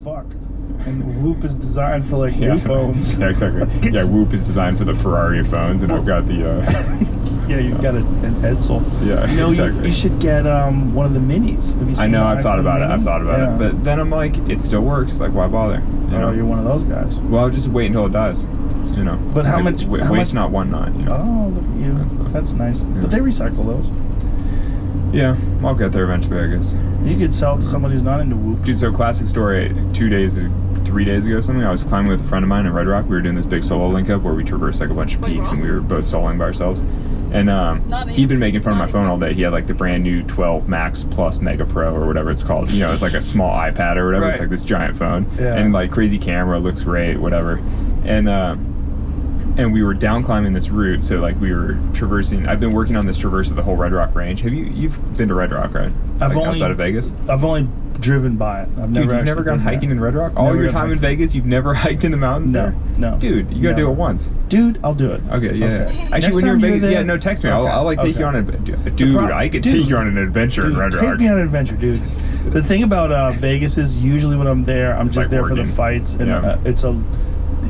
fuck. And Whoop is designed for like new phones. Yeah, exactly. Yeah, Whoop is designed for the Ferrari of phones, and I've got the. Yeah, you've got an Edsel. Yeah, no, exactly. You should get one of the minis. Have you seen I know. I've thought about it. But then I'm like, it still works. Like, why bother? You know? You're one of those guys. Well, I'll just wait until it dies. You know. But how much? Waste not, one not. You know? Oh, look at you. That's nice. Yeah. But they recycle those. Yeah, I'll get there eventually, I guess. You could sell it to somebody who's not into Whoop. Dude, so classic story. 3 days ago or something, I was climbing with a friend of mine in Red Rock. We were doing this big solo link up where we traversed like a bunch of peaks, and we were both soloing by ourselves. And he'd been making fun of my phone all day. He had like the brand new 12 Max Plus Mega Pro or whatever it's called. You know, it's like a small iPad or whatever. Right. It's like this giant phone. Yeah. And like crazy camera, looks great, whatever. And we were down climbing this route, so like we were traversing. I've been working on this traverse of the whole Red Rock range. You've been to Red Rock, right? Outside of Vegas? I've only driven by it. You've never gone hiking in Red Rock? All your time in Vegas, you've never hiked in the mountains there? No. Dude, you gotta do it once. Dude, I'll do it. Okay, yeah. Okay. Actually, when you're in Vegas, text me. Okay. I'll like take you on I could take you on an adventure in Red Rock. Take me on an adventure, dude. The thing about Vegas is usually when I'm there, I'm just there for the fights, and it's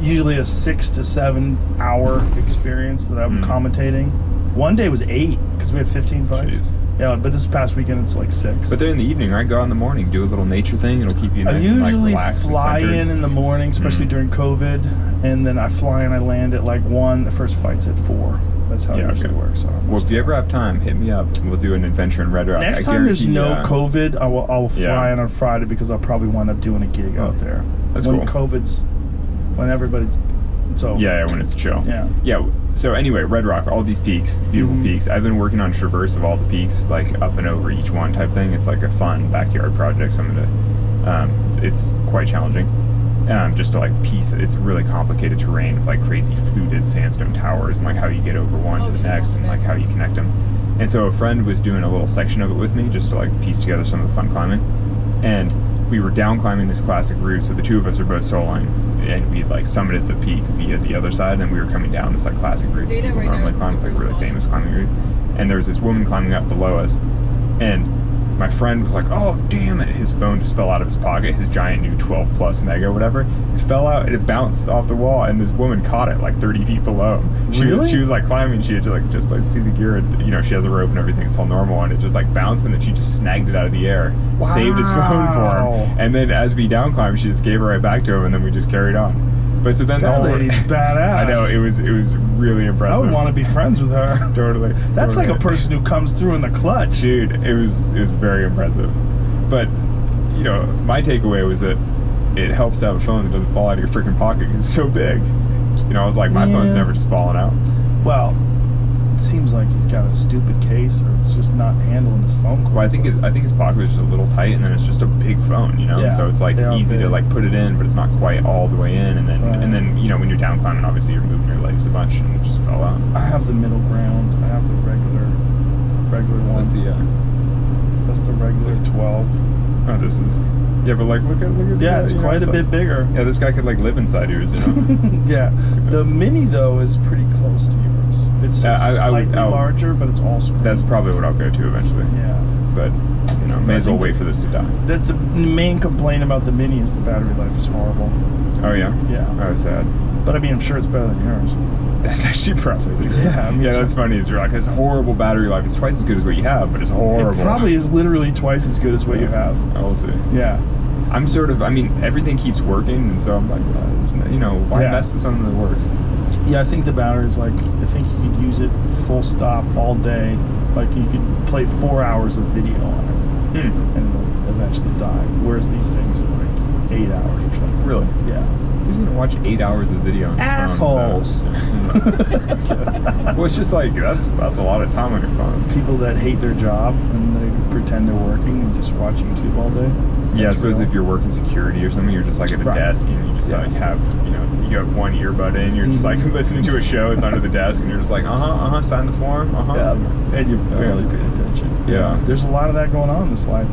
usually a 6 to 7 hour experience that I'm commentating. One day was 8 because we had 15 fights. Jeez. Yeah, but this past weekend it's like 6. But they're in the evening, right? Go out in the morning, do a little nature thing. It'll keep you nice and like relaxed. I usually fly in the morning, especially during COVID, and then I fly and I land at like 1. The first fight's at 4. That's how it usually works. So well, if you ever have time, hit me up. We'll do an adventure in Red Rock. Next time there's no COVID, I'll fly in on Friday because I'll probably wind up doing a gig out there. That's cool. When everybody's over. Yeah, when it's chill. Yeah. So anyway, Red Rock, all these peaks, beautiful peaks. I've been working on traverse of all the peaks, like up and over each one type thing. It's like a fun backyard project. So I'm gonna, it's quite challenging. Just to like piece, it's really complicated terrain with like crazy fluted sandstone towers and like how you get over one to the next and like how you connect them. And so a friend was doing a little section of it with me just to like piece together some of the fun climbing. And we were down climbing this classic route, so the two of us are both soloing, and we like summited the peak via the other side, and we were coming down this like classic route that people normally climb. It's like a really famous climbing route. And there was this woman climbing up below us, and my friend was like, oh damn it, his phone just fell out of his pocket, his giant new 12 Plus Mega or whatever. It fell out and it bounced off the wall, and this woman caught it like 30 feet below. She was like climbing, she had to like just placed a piece of gear, and you know, she has a rope and everything, it's all normal, and it just like bounced, and then she just snagged it out of the air. Wow. Saved his phone for him, and then as we down climbed, she just gave it right back to him, and then we just carried on. But so then that lady's badass. I know, it was really impressive. I would want to be friends with her. Totally. That's like a person who comes through in the clutch. Dude, it was very impressive. But you know, my takeaway was that it helps to have a phone that doesn't fall out of your freaking pocket because it's so big. You know, I was like, my phone's never just fallen out. Well, it seems like he's got a stupid case, or he's just not handling his phone. Well, I think his pocket is just a little tight, and then it's just a big phone, you know. Yeah, so it's like easy to like put it in, but it's not quite all the way in. And then you know, when you're down climbing, obviously you're moving your legs a bunch, and it just fell out. I have the middle ground. I have the regular one. Let's see. That's the regular 12. Oh, this is. Yeah, but like look at. Yeah, it's quite a bit bigger. Yeah, this guy could like live inside yours, you know. Yeah, the mini though is pretty close to yours. It's slightly larger, but it's also. That's probably what I'll go to eventually. Yeah. But you know, may as well wait for this to die. The main complaint about the mini is the battery life is horrible. Oh yeah. Yeah. Oh, sad. But I mean, I'm sure it's better than yours. That's actually probably good. Yeah, I mean, that's funny. You're like, it's horrible battery life. It's twice as good as what you have, but it's horrible. It probably is literally twice as good as what you have. We'll see. Yeah. I'm sort of, I mean, everything keeps working, and so I'm like, you know, why mess with something that works? Yeah, I think the battery's like, I think you could use it full stop all day. Like, you could play 4 hours of video on it, and it'll eventually die. Whereas these things are like 8 hours or something. Really? Yeah. Who's gonna watch 8 hours of video on assholes? Well, it's just like that's a lot of time on your phone. People that hate their job and they pretend they're working and just watch YouTube all day. Yeah, I suppose if you're working security or something, you're just like at a desk and you just like have, you know, you have one earbud in, you're just like listening to a show, it's under the desk, and you're just like, sign the form, Yeah, and you're barely paying attention. Yeah. There's a lot of that going on in this life.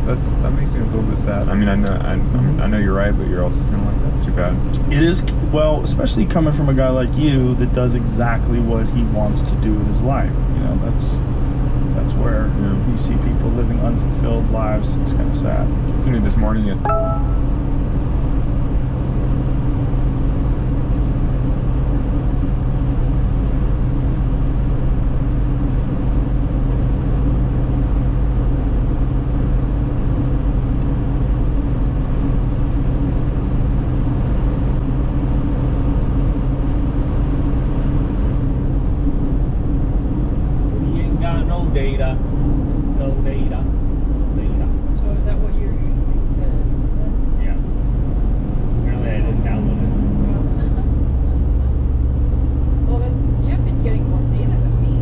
That makes me a little bit sad. I mean, I know you're right, but you're also kind of like, that's too bad. It is, well, especially coming from a guy like you that does exactly what he wants to do with his life. You know, that's where you see people living unfulfilled lives. It's kind of sad. So this morning data. No data. Data. So is that what you're using to listen? Yeah. Apparently I didn't download it. Well, then you've been getting more data than me.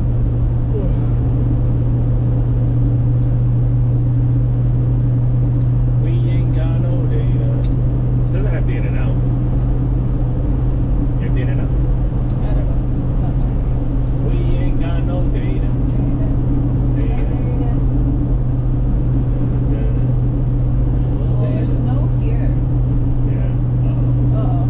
We ain't got no data. It says I have data now. You have data now? I don't know. Not checking. We ain't got no data. Data. Well, there's snow here. Yeah. Uh-oh.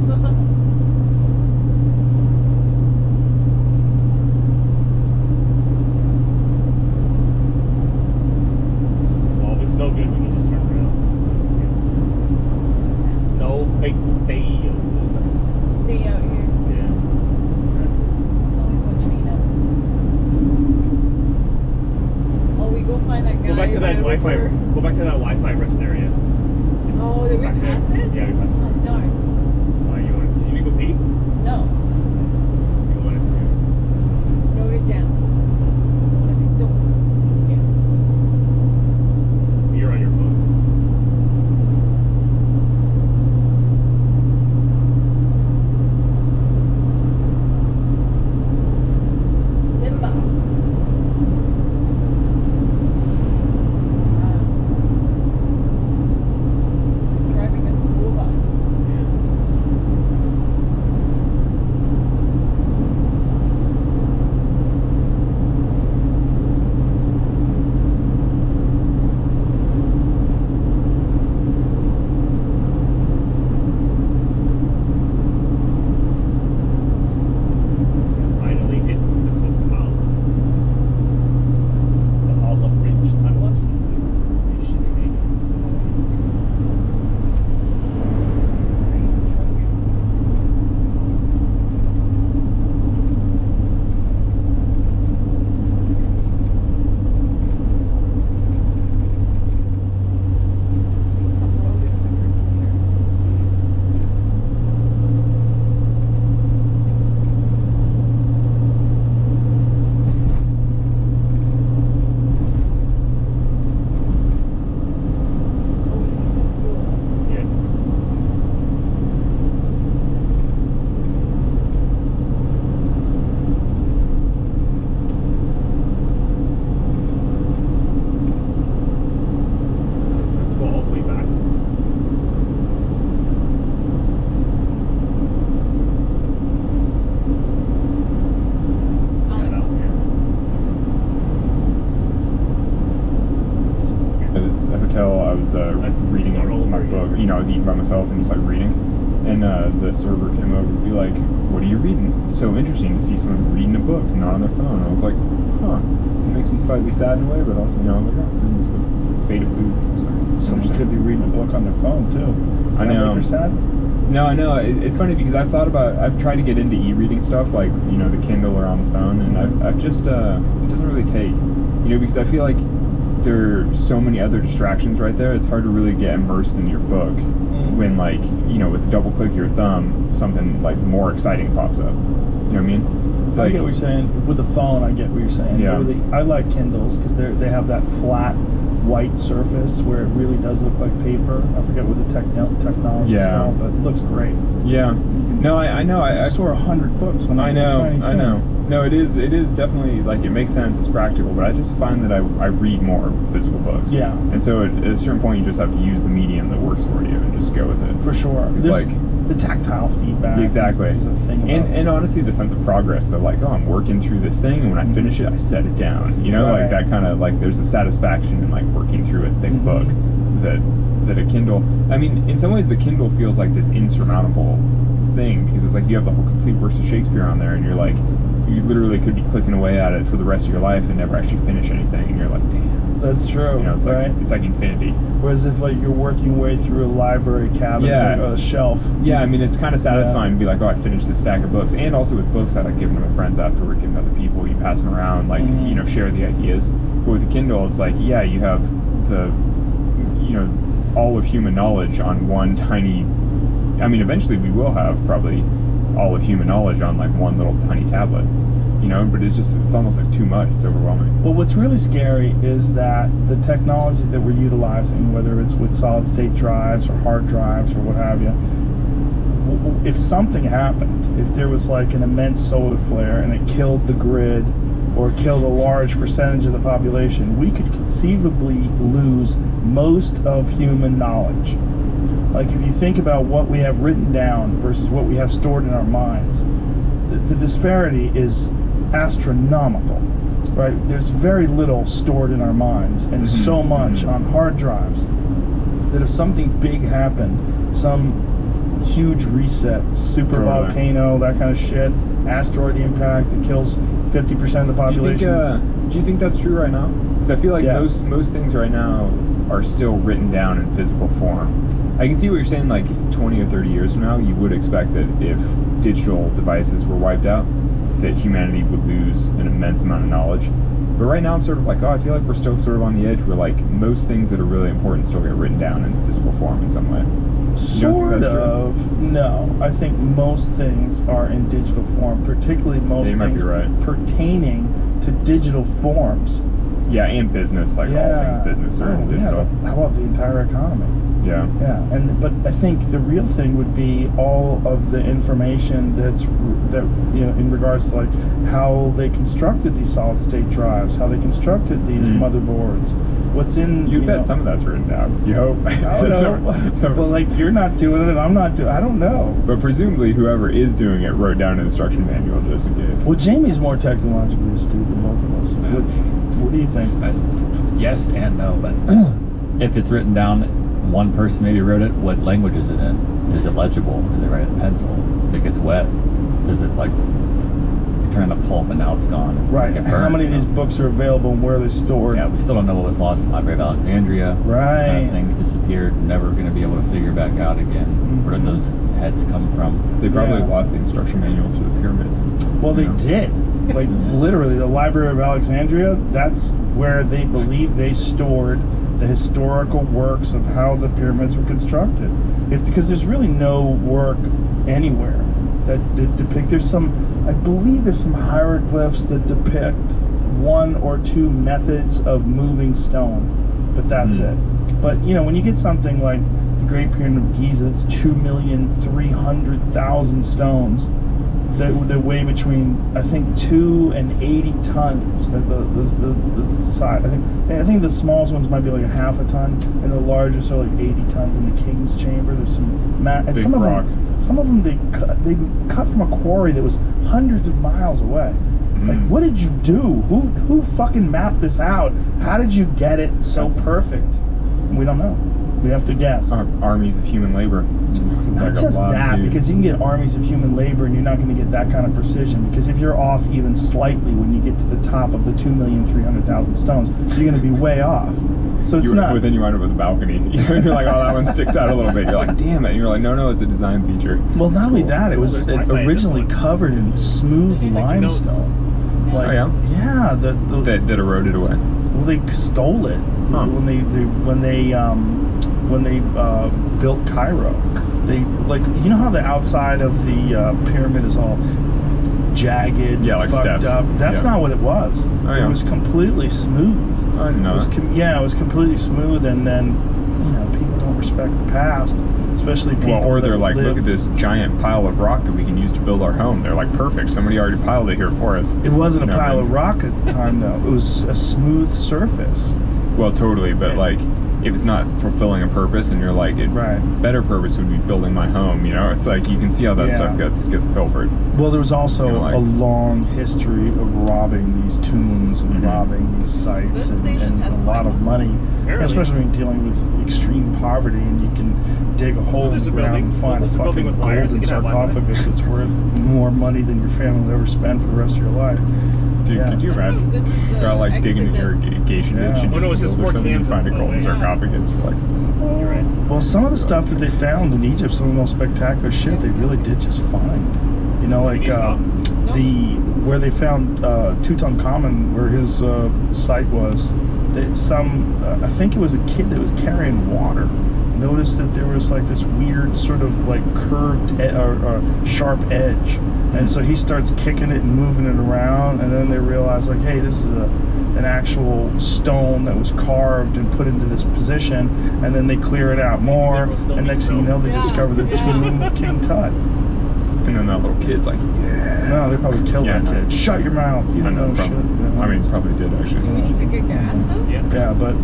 Well, if it's no good, we can just turn around. No big deal. Stay out here. Yeah. It's only for Trina. Oh, we go find that guy. Go back to that right Wi-Fi. over- Go back to that Wi-Fi rest area. It's Oh, did we back there. pass it? Yeah, we passed it. Oh, darn. You want? You need to go pee? No. You wanted to? Note it down. I want to take notes. You're on your phone. Simba. Driving a school bus. Finally hit the Coquihalla. The Hollow Ridge Tunnel. Watch this You should take it. crazy truck. At least the road is super clear. Oh, we need some fuel. Yeah. Let's go all the way back. Yeah, Alex. At the hotel, I was reading start all my over book. again. You know, I was eating by myself and just like reading. And the server came over to be like, "What are you reading? It's so interesting to see someone reading a book, not on their phone." I was like, "Huh." It makes me slightly sad in a way, but also, you know, I'm like, "Oh, reading this book. Fate of Food." Somebody could be reading a book on their phone too. Does I that know. make her sad? No, I know. It's funny because I've tried to get into e-reading stuff, like, you know, the Kindle or on the phone, and I've just, it doesn't really take, you know, because I feel like there are so many other distractions right there. It's hard to really get immersed in your book when, like, you know, with a double click of your thumb, something like more exciting pops up. You know what I mean? It's I like, get what you're saying. With the phone, I get what you're saying. Yeah. I like Kindles because they have that flat white surface where it really does look like paper. I forget what the technology is Yeah. called, but it looks great. yeah. No, I know. I store 100 books when I I'm know, trying to I know. No, it is definitely, like, it makes sense, it's practical, but I just find that I read more physical books. Yeah. And so at a certain point, you just have to use the medium that works for you and just go with it. For sure. It's There's like, the tactile feedback. exactly. Is a thing about And honestly, the sense of progress that, like, oh, I'm working through this thing, and when I finish it, I set it down. You know, Right. like that kind of, like, there's a satisfaction in, like, working through a thick book that a Kindle, I mean, in some ways, the Kindle feels like this insurmountable thing, because it's like you have the whole complete works of Shakespeare on there, and you're like, you literally could be clicking away at it for the rest of your life and never actually finish anything, and you're like, damn. That's true. You know, it's right? like, it's like infinity. Whereas if like you're working your way through a library cabinet Yeah. or a shelf. Yeah, I mean, it's kind of satisfying to be like, oh, I finished this stack of books. And also with books, I like giving them to my friends afterward, giving to other people. You pass them around, like, you know, share the ideas. But with the Kindle, it's like, yeah, you have the, you know, all of human knowledge on one tiny, I mean, eventually we will have probably all of human knowledge on, like, one little tiny tablet. you know, but it's almost like too much. It's overwhelming. Well, what's really scary is that the technology that we're utilizing, whether it's with solid state drives or hard drives or what have you, if something happened, if there was like an immense solar flare and it killed the grid or killed a large percentage of the population, we could conceivably lose most of human knowledge. Like if you think about what we have written down versus what we have stored in our minds, the disparity is astronomical, right? There's very little stored in our minds and so much on hard drives that if something big happened, some huge reset, super volcano, that kind of shit, asteroid impact that kills 50% of the population. Do you think that's true right now? Because I feel like most things right now are still written down in physical form. I can see what you're saying, like 20 or 30 years from now, you would expect that if digital devices were wiped out, that humanity would lose an immense amount of knowledge. But right now I'm sort of like, I feel like we're still sort of on the edge where like most things that are really important still get written down in physical form in some way. Sort of. No, I think most things are in digital form, particularly most things pertaining to digital forms. Yeah, and business, like all things business are digital. Yeah, how about the entire economy? Yeah. Yeah, but I think the real thing would be all of the information that in regards to like how they constructed these solid state drives, how they constructed these motherboards. What's in you bet some of that's written down. You hope. I don't know. But like you're not doing it, I'm not doing. I don't know. But presumably whoever is doing it wrote down an instruction manual just in case. Well, Jamie's more technologically astute than both of us. What do you think? Yes and no, but if it's written down, one person maybe wrote it. What language is it in? Is it legible? Do they write it in pencil? If it gets wet, does it like turn to pulp and now it's gone? Right. How many of these books are available and where are they stored? Yeah, we still don't know what was lost in the Library of Alexandria. Right. Kind of things disappeared, never going to be able to figure back out again. Where did those heads come from? They probably lost the instruction manuals for the pyramids. Well, they did. Like literally, the Library of Alexandria, that's where they believe they stored the historical works of how the pyramids were constructed. Because there's really no work anywhere that depict. I believe there's some hieroglyphs that depict one or two methods of moving stone, but that's it. But when you get something like the Great Pyramid of Giza, it's 2,300,000 stones that weigh between, I think, 2 and 80 tons. The size. I think the smallest ones might be like a half a ton, and the largest are like 80 tons in the King's Chamber. There's some and big some rock. Some of them they cut from a quarry that was hundreds of miles away. Like, what did you do? Who fucking mapped this out? How did you get it so perfect? We don't know. We have to guess. Armies of human labor. Not just that, because you can get armies of human labor and you're not going to get that kind of precision. Because if you're off even slightly when you get to the top of the 2,300,000 stones, you're going to be way off. So it's not. But then you wind up with a balcony. You're like, that one sticks out a little bit. You're like, damn it. And you're like, no, it's a design feature. Well, not only that, it was originally covered in smooth limestone. Like, yeah, that eroded away. Well, they stole it when they built Cairo. They how the outside of the pyramid is all jagged, like fucked steps. up. That's not what it was. It was completely smooth. I didn't know. It was completely smooth, and then people don't respect the past. Especially people or they're like, look at this giant pile of rock that we can use to build our home. They're like, perfect. Somebody already piled it here for us. It wasn't a pile of rock at the time, though. It was a smooth surface. Well, totally. But like, if it's not fulfilling a purpose, and you're like, better purpose would be building my home. It's like you can see how that stuff gets pilfered. Well, there was also a long history of robbing these tombs and robbing these sites, and a lot of money, especially when you're dealing with extreme poverty, and you can dig a hole in the ground and find a fucking golden sarcophagus that's worth more money than your family will ever spend for the rest of your life. Dude, could you imagine? You're like digging an irrigation ditch and you find a golden sarcophagus. You're like, you're right. Well, some of the stuff that they found in Egypt, some of the most spectacular shit, they really did just find. Like where they found Tutankhamun, where his site was. I think it was a kid that was carrying water. noticed that there was like this weird sort of like curved or sharp edge, and so he starts kicking it and moving it around, and then they realize like, hey, this is an actual stone that was carved and put into this position, and then they clear it out more, and next thing you know, they discover the tomb of King Tut. And then that little kid's like, yeah. No, they probably killed that kid. Shut your mouth. You don't know shit. I mean, probably did actually. Do we need to get gas though? Yeah, but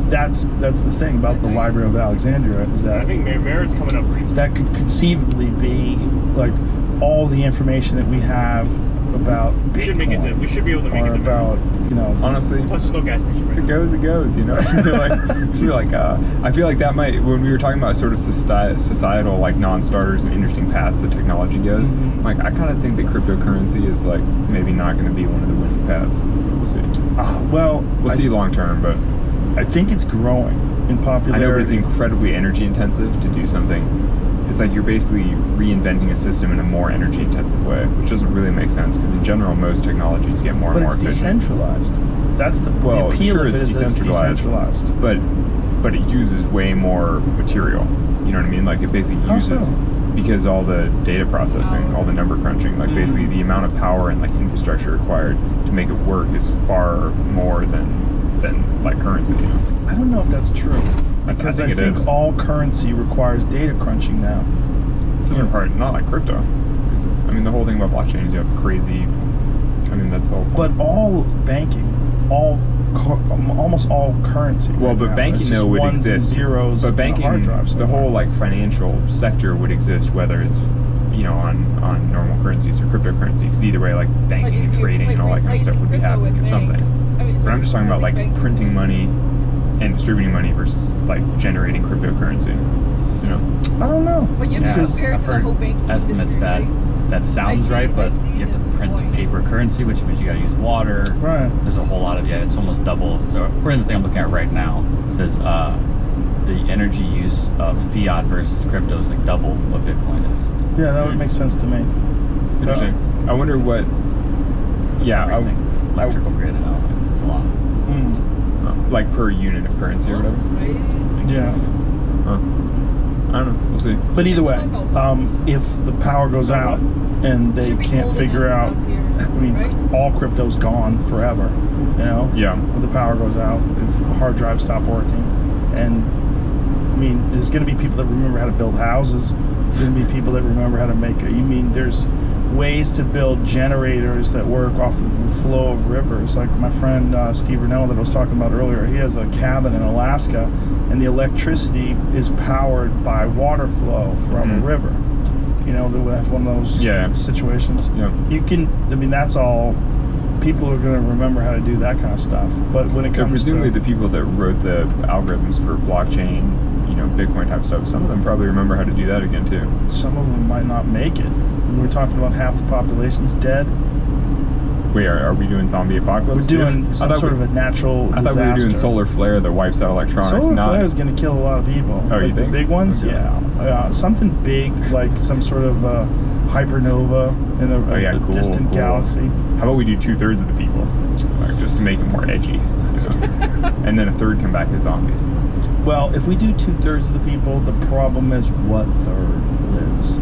that's the thing about the Library of Alexandria is that I think Merritt's coming up recently. that could conceivably be like all the information that we have about We should make it. Bitcoin, We should be able to make or it. about Honestly, Plus, there's no gas station if right it now. goes, it goes. You know, I feel like that might. When we were talking about sort of societal like non-starters and interesting paths that technology goes, Mhm. like I kind of think that cryptocurrency is like maybe not going to be one of the winning paths. We'll see. well, We'll see long term, but I think it's growing in popularity. I know, but it's incredibly energy intensive to do something. It's like you're basically reinventing a system in a more energy intensive way, which doesn't really make sense because in general most technologies get more but and more it's efficient. decentralized. That's the appeal sure, of it it's is that it's decentralized. but it uses way more material. You know what I mean? Like it basically How uses so? because all the data processing, all the number crunching, like basically the amount of power and like infrastructure required to make it work is far more than like currency. You know? I don't know if that's true because I think it think is. all currency requires data crunching now. It doesn't require not like crypto. 'Cause, I mean, the whole thing about blockchain is you have crazy. I mean, that's the whole point. But all banking, almost all currency. Well, right but now, banking it's just though would ones and exist. zeros. But on a banking, hard drive the somewhere. whole like financial sector would exist whether it's on normal currencies or cryptocurrencies. 'Cause either way, like banking and trading and all that kind of stuff would be happening in something. But I'm just talking about like printing money and distributing money versus like generating cryptocurrency. You know? I don't know. But you have to Because compare it I've to the heard whole banking estimates industry, that right? that sounds I see- right, I but see you have his to print point. paper currency, which means you got to use water. Right. There's a whole lot of it's almost double. So according to the thing I'm looking at right now, it says the energy use of fiat versus crypto is like double what Bitcoin is. Yeah, that would make sense to me. Interesting. I wonder what. Yeah, Everything. Electrical grid and all. It's a lot. like per unit of currency or whatever. Yeah. Huh. I don't know. We'll see. But either way, if the power goes out and they Should be can't cold figure enough out, around here, I mean, right? all crypto's gone forever. You know. Yeah. If the power goes out, if hard drives stop working, and I mean, there's going to be people that remember how to build houses. There's going to be people that remember how to make. There's ways to build generators that work off of the flow of rivers. Like my friend Steve Rennell that I was talking about earlier, he has a cabin in Alaska, and the electricity is powered by water flow from a river. You know, they have one of those situations. Yeah. You can. I mean, that's all. People are going to remember how to do that kind of stuff. But when it comes presumably to the people that wrote the algorithms for blockchain, Bitcoin type stuff, some of them probably remember how to do that again too. some of them might not make it. We're talking about half the population's dead. Wait, are we doing zombie apocalypse? We're doing too? some sort of a natural I disaster. thought we were doing solar flare that wipes out electronics. Solar not flare is going to kill a lot of people. Oh, you like think? the big ones? Okay. Yeah. Something big, like some sort of hypernova in a cool, distant cool. galaxy. How about we do 2/3 of the people, like, just to make it more edgy, and then a third come back as zombies. Well, if we do 2/3 of the people, the problem is what third lives?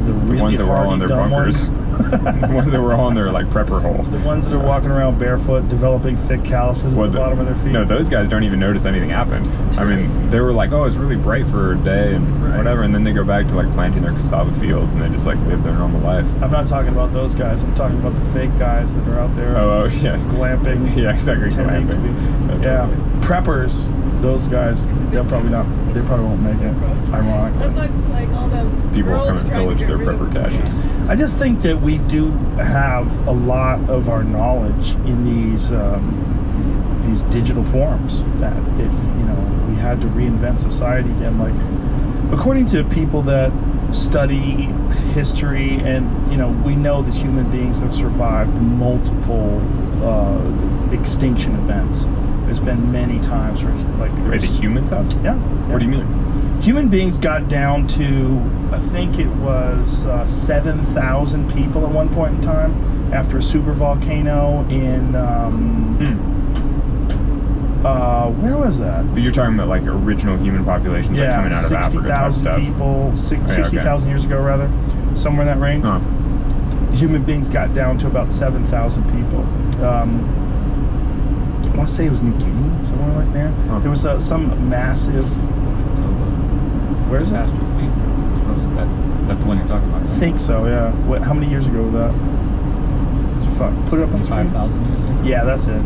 The really ones that were all in their hardy, dumb bunkers. ones? The ones that were all in their like prepper hole. The ones that are walking around barefoot, developing thick calluses at the bottom of their feet. No, those guys don't even notice anything happened. I mean, they were like, "Oh, it's really bright for a day and Right. whatever," and then they go back to like planting their cassava fields and they just like live their normal life. I'm not talking about those guys. I'm talking about the fake guys that are out there Oh, yeah, glamping. yeah, exactly. pretending to be- Glamping. Yeah, preppers. Those guys, they'll probably not. They probably won't make it. Ironically. That's what like all the People will girls come are and trying to pillage get their rid of. prepper caches. I just think that we do have a lot of our knowledge in these digital forms. That if we had to reinvent society again, like according to people that study history, and we know that human beings have survived multiple extinction events. There's been many times where Wait, the there's humans have? yeah. What do you mean? Human beings got down to, I think it was 7,000 people at one point in time after a super volcano in Where was that? But you're talking about like original human populations like coming out of Africa type 60,000 stuff. people, 60,000 years ago, rather, somewhere in that range. Huh. Human beings got down to about 7,000 people. I want to say it was New Guinea, somewhere like that. Huh. There was some massive. Where is it? Catastrophe. Is that the one you're talking about? I think so. Yeah. What? How many years ago was that? Put it up on the screen. 5,000 years ago? Yeah, that's it.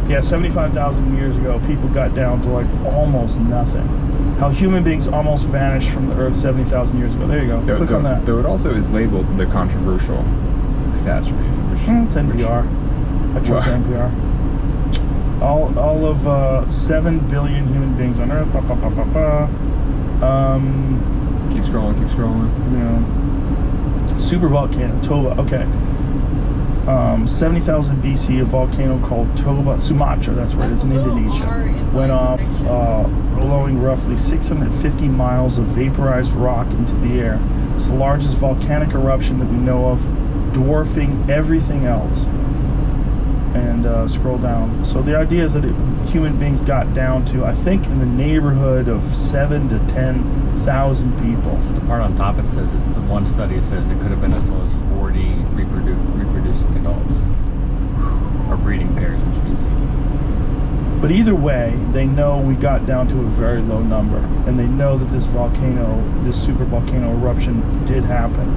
Yeah, 75,000 years ago, people got down to like almost nothing. How human beings almost vanished from the Earth 70,000 years ago. There you go. Click on that. Though it also is labeled the controversial catastrophes. It's NPR. I trust NPR. All of 7 billion human beings on Earth. Keep scrolling, keep scrolling. Super volcano, Toba. Okay. 70,000 BC, a volcano called Toba, Sumatra, that's where it is in Indonesia, went off, blowing roughly 650 miles of vaporized rock into the air. It's the largest volcanic eruption that we know of, dwarfing everything else. And scroll down. So the idea is that human beings got down to, I think, in the neighborhood of 7,000 to 10,000 people. The part on top, it says that the one study says it could have been as low as 40 reproducing adults, or breeding pairs, which means. But either way, they know we got down to a very low number, and they know that this super volcano eruption did happen,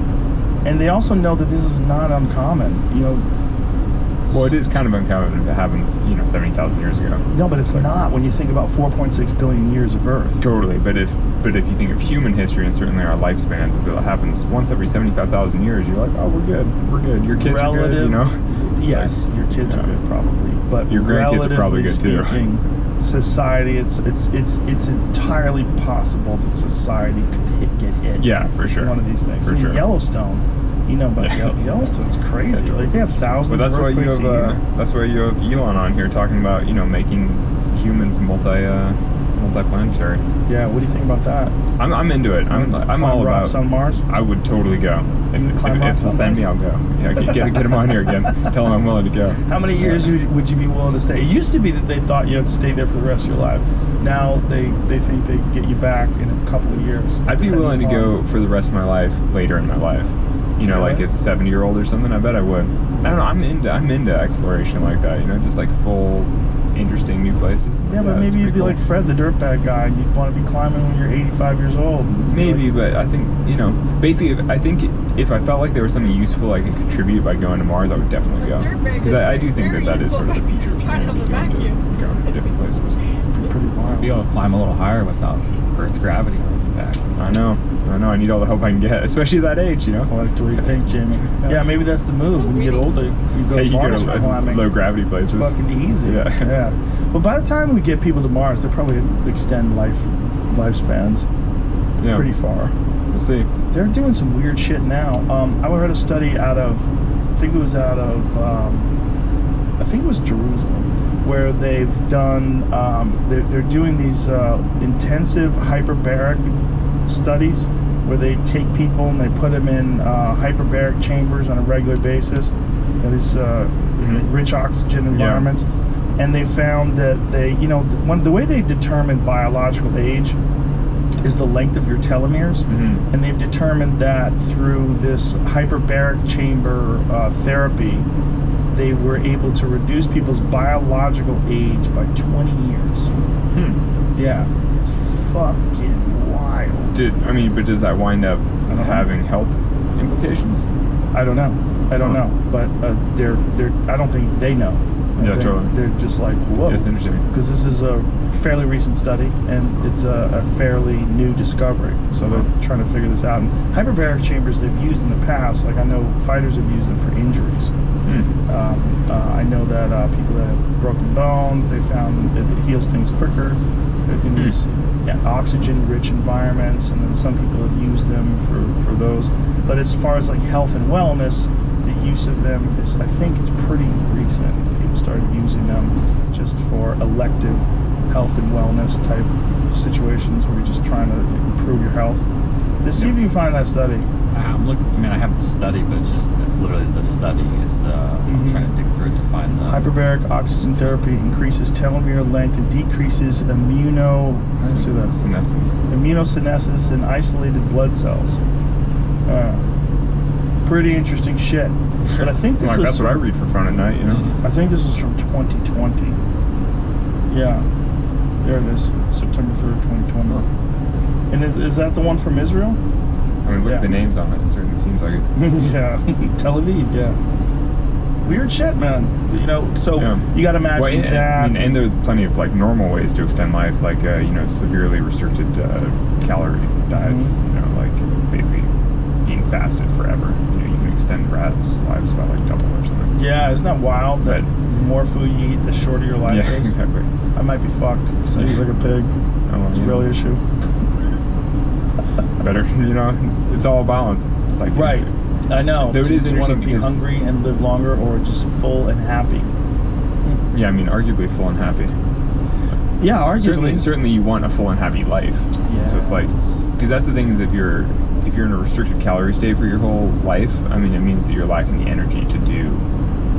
and they also know that this is not uncommon. Well, it is kind of uncommon if it happens, 70,000 years ago. No, but it's not when you think about 4.6 billion years of Earth. Totally, but if you think of human history and certainly our lifespans, if it happens once every 75,000 years, you're like, oh, we're good. Your kids are good, Yes, your kids are good probably, but your grandkids are probably good too. Society, it's entirely possible that society could get hit. Yeah, for sure. One of these things. For sure. Yellowstone. But Yellowstone's crazy. Like they have thousands. But that's of why you earthquakes a year. that's why you have Elon on here talking about making humans multi-planetary. Yeah, what do you think about that? I'm into it. I'm all about rocks on Mars. I would totally go. If they'll send me, I'll go. Yeah, get him on here again. Tell him I'm willing to go. How many years would you be willing to stay? It used to be that they thought you had to stay there for the rest of your life. Now they think they get you back in a couple of years. I'd be willing to go for the rest of my life later in my life. Like as a 70-year-old or something. I bet I would. I don't know. I'm into exploration like that. just like full, interesting new places. Yeah, but maybe you'd be cool. Like Fred, the dirtbag guy, and you'd want to be climbing when you're 85 years old. Maybe, but I think basically, I think if I felt like there was something useful I could contribute by going to Mars, I would definitely go. Because I do think that is sort of the future of humanity, going to different places. Pretty wild. Be able to climb a little higher without Earth's gravity holding back. I know. I need all the help I can get, especially at that age, I like to rethink, Jamie. Yeah, maybe that's the move. When you get older, you go to Mars for climbing. Low gravity places. It's fucking easy. Yeah. But by the time we get people to Mars, they'll probably extend lifespans pretty far. We'll see. They're doing some weird shit now. I read a study out of, I think it was Jerusalem, where they've done, they're doing these intensive hyperbaric studies where they take people and they put them in hyperbaric chambers on a regular basis, these rich oxygen environments, and they found that the way they determine biological age is the length of your telomeres, and they've determined that through this hyperbaric chamber therapy, they were able to reduce people's biological age by 20 years. Yeah, it's fucking wild. But does that wind up having health implications? I don't know, but they're I don't think they know. Totally. They're just like, whoa. That's interesting. Because this is a fairly recent study, and it's a fairly new discovery. So they're trying to figure this out. And hyperbaric chambers they've used in the past, like I know fighters have used them for injuries. I know that people that have broken bones, they found it heals things quicker in these oxygen-rich environments, and then some people have used them for those. But as far as like health and wellness, the use of them is, I think it's pretty recent. People started using them just for elective health and wellness type situations where you're just trying to improve your health. See if you find that study. I'm looking. I mean, I have the study, but it's literally the study. I'm trying to dig through it to find the Hyperbaric oxygen therapy increases telomere length and decreases immunosenescence in isolated blood cells. Pretty interesting shit. But I think this that's what I read for fun at night, you know. I think this was from 2020. Yeah, there it is, September 3rd, 2020. And is that the one from Israel? I mean, look at the names on it. It certainly seems like it. Yeah, Tel Aviv. Yeah. Weird shit, man. You know, so you got to imagine that. I mean, and there are plenty of like normal ways to extend life, like severely restricted calorie diets. You know, like basically being fasted forever. You know, you can extend rats' lives by like double or something. Yeah, isn't that wild? That the more food you eat, the shorter your life is. Yeah, exactly. I might be fucked. So you eat like a pig. It's a real issue. Better, you know, it's all balance. It's like right. I know. Though it is Do you want to interesting be because hungry and live longer, or just full and happy? Yeah, I mean, arguably full and happy. Yeah, arguably. Certainly, you want a full and happy life. Yeah. So it's like, because that's the thing is, if you're in a restricted calorie state for your whole life, I mean, it means that you're lacking the energy to do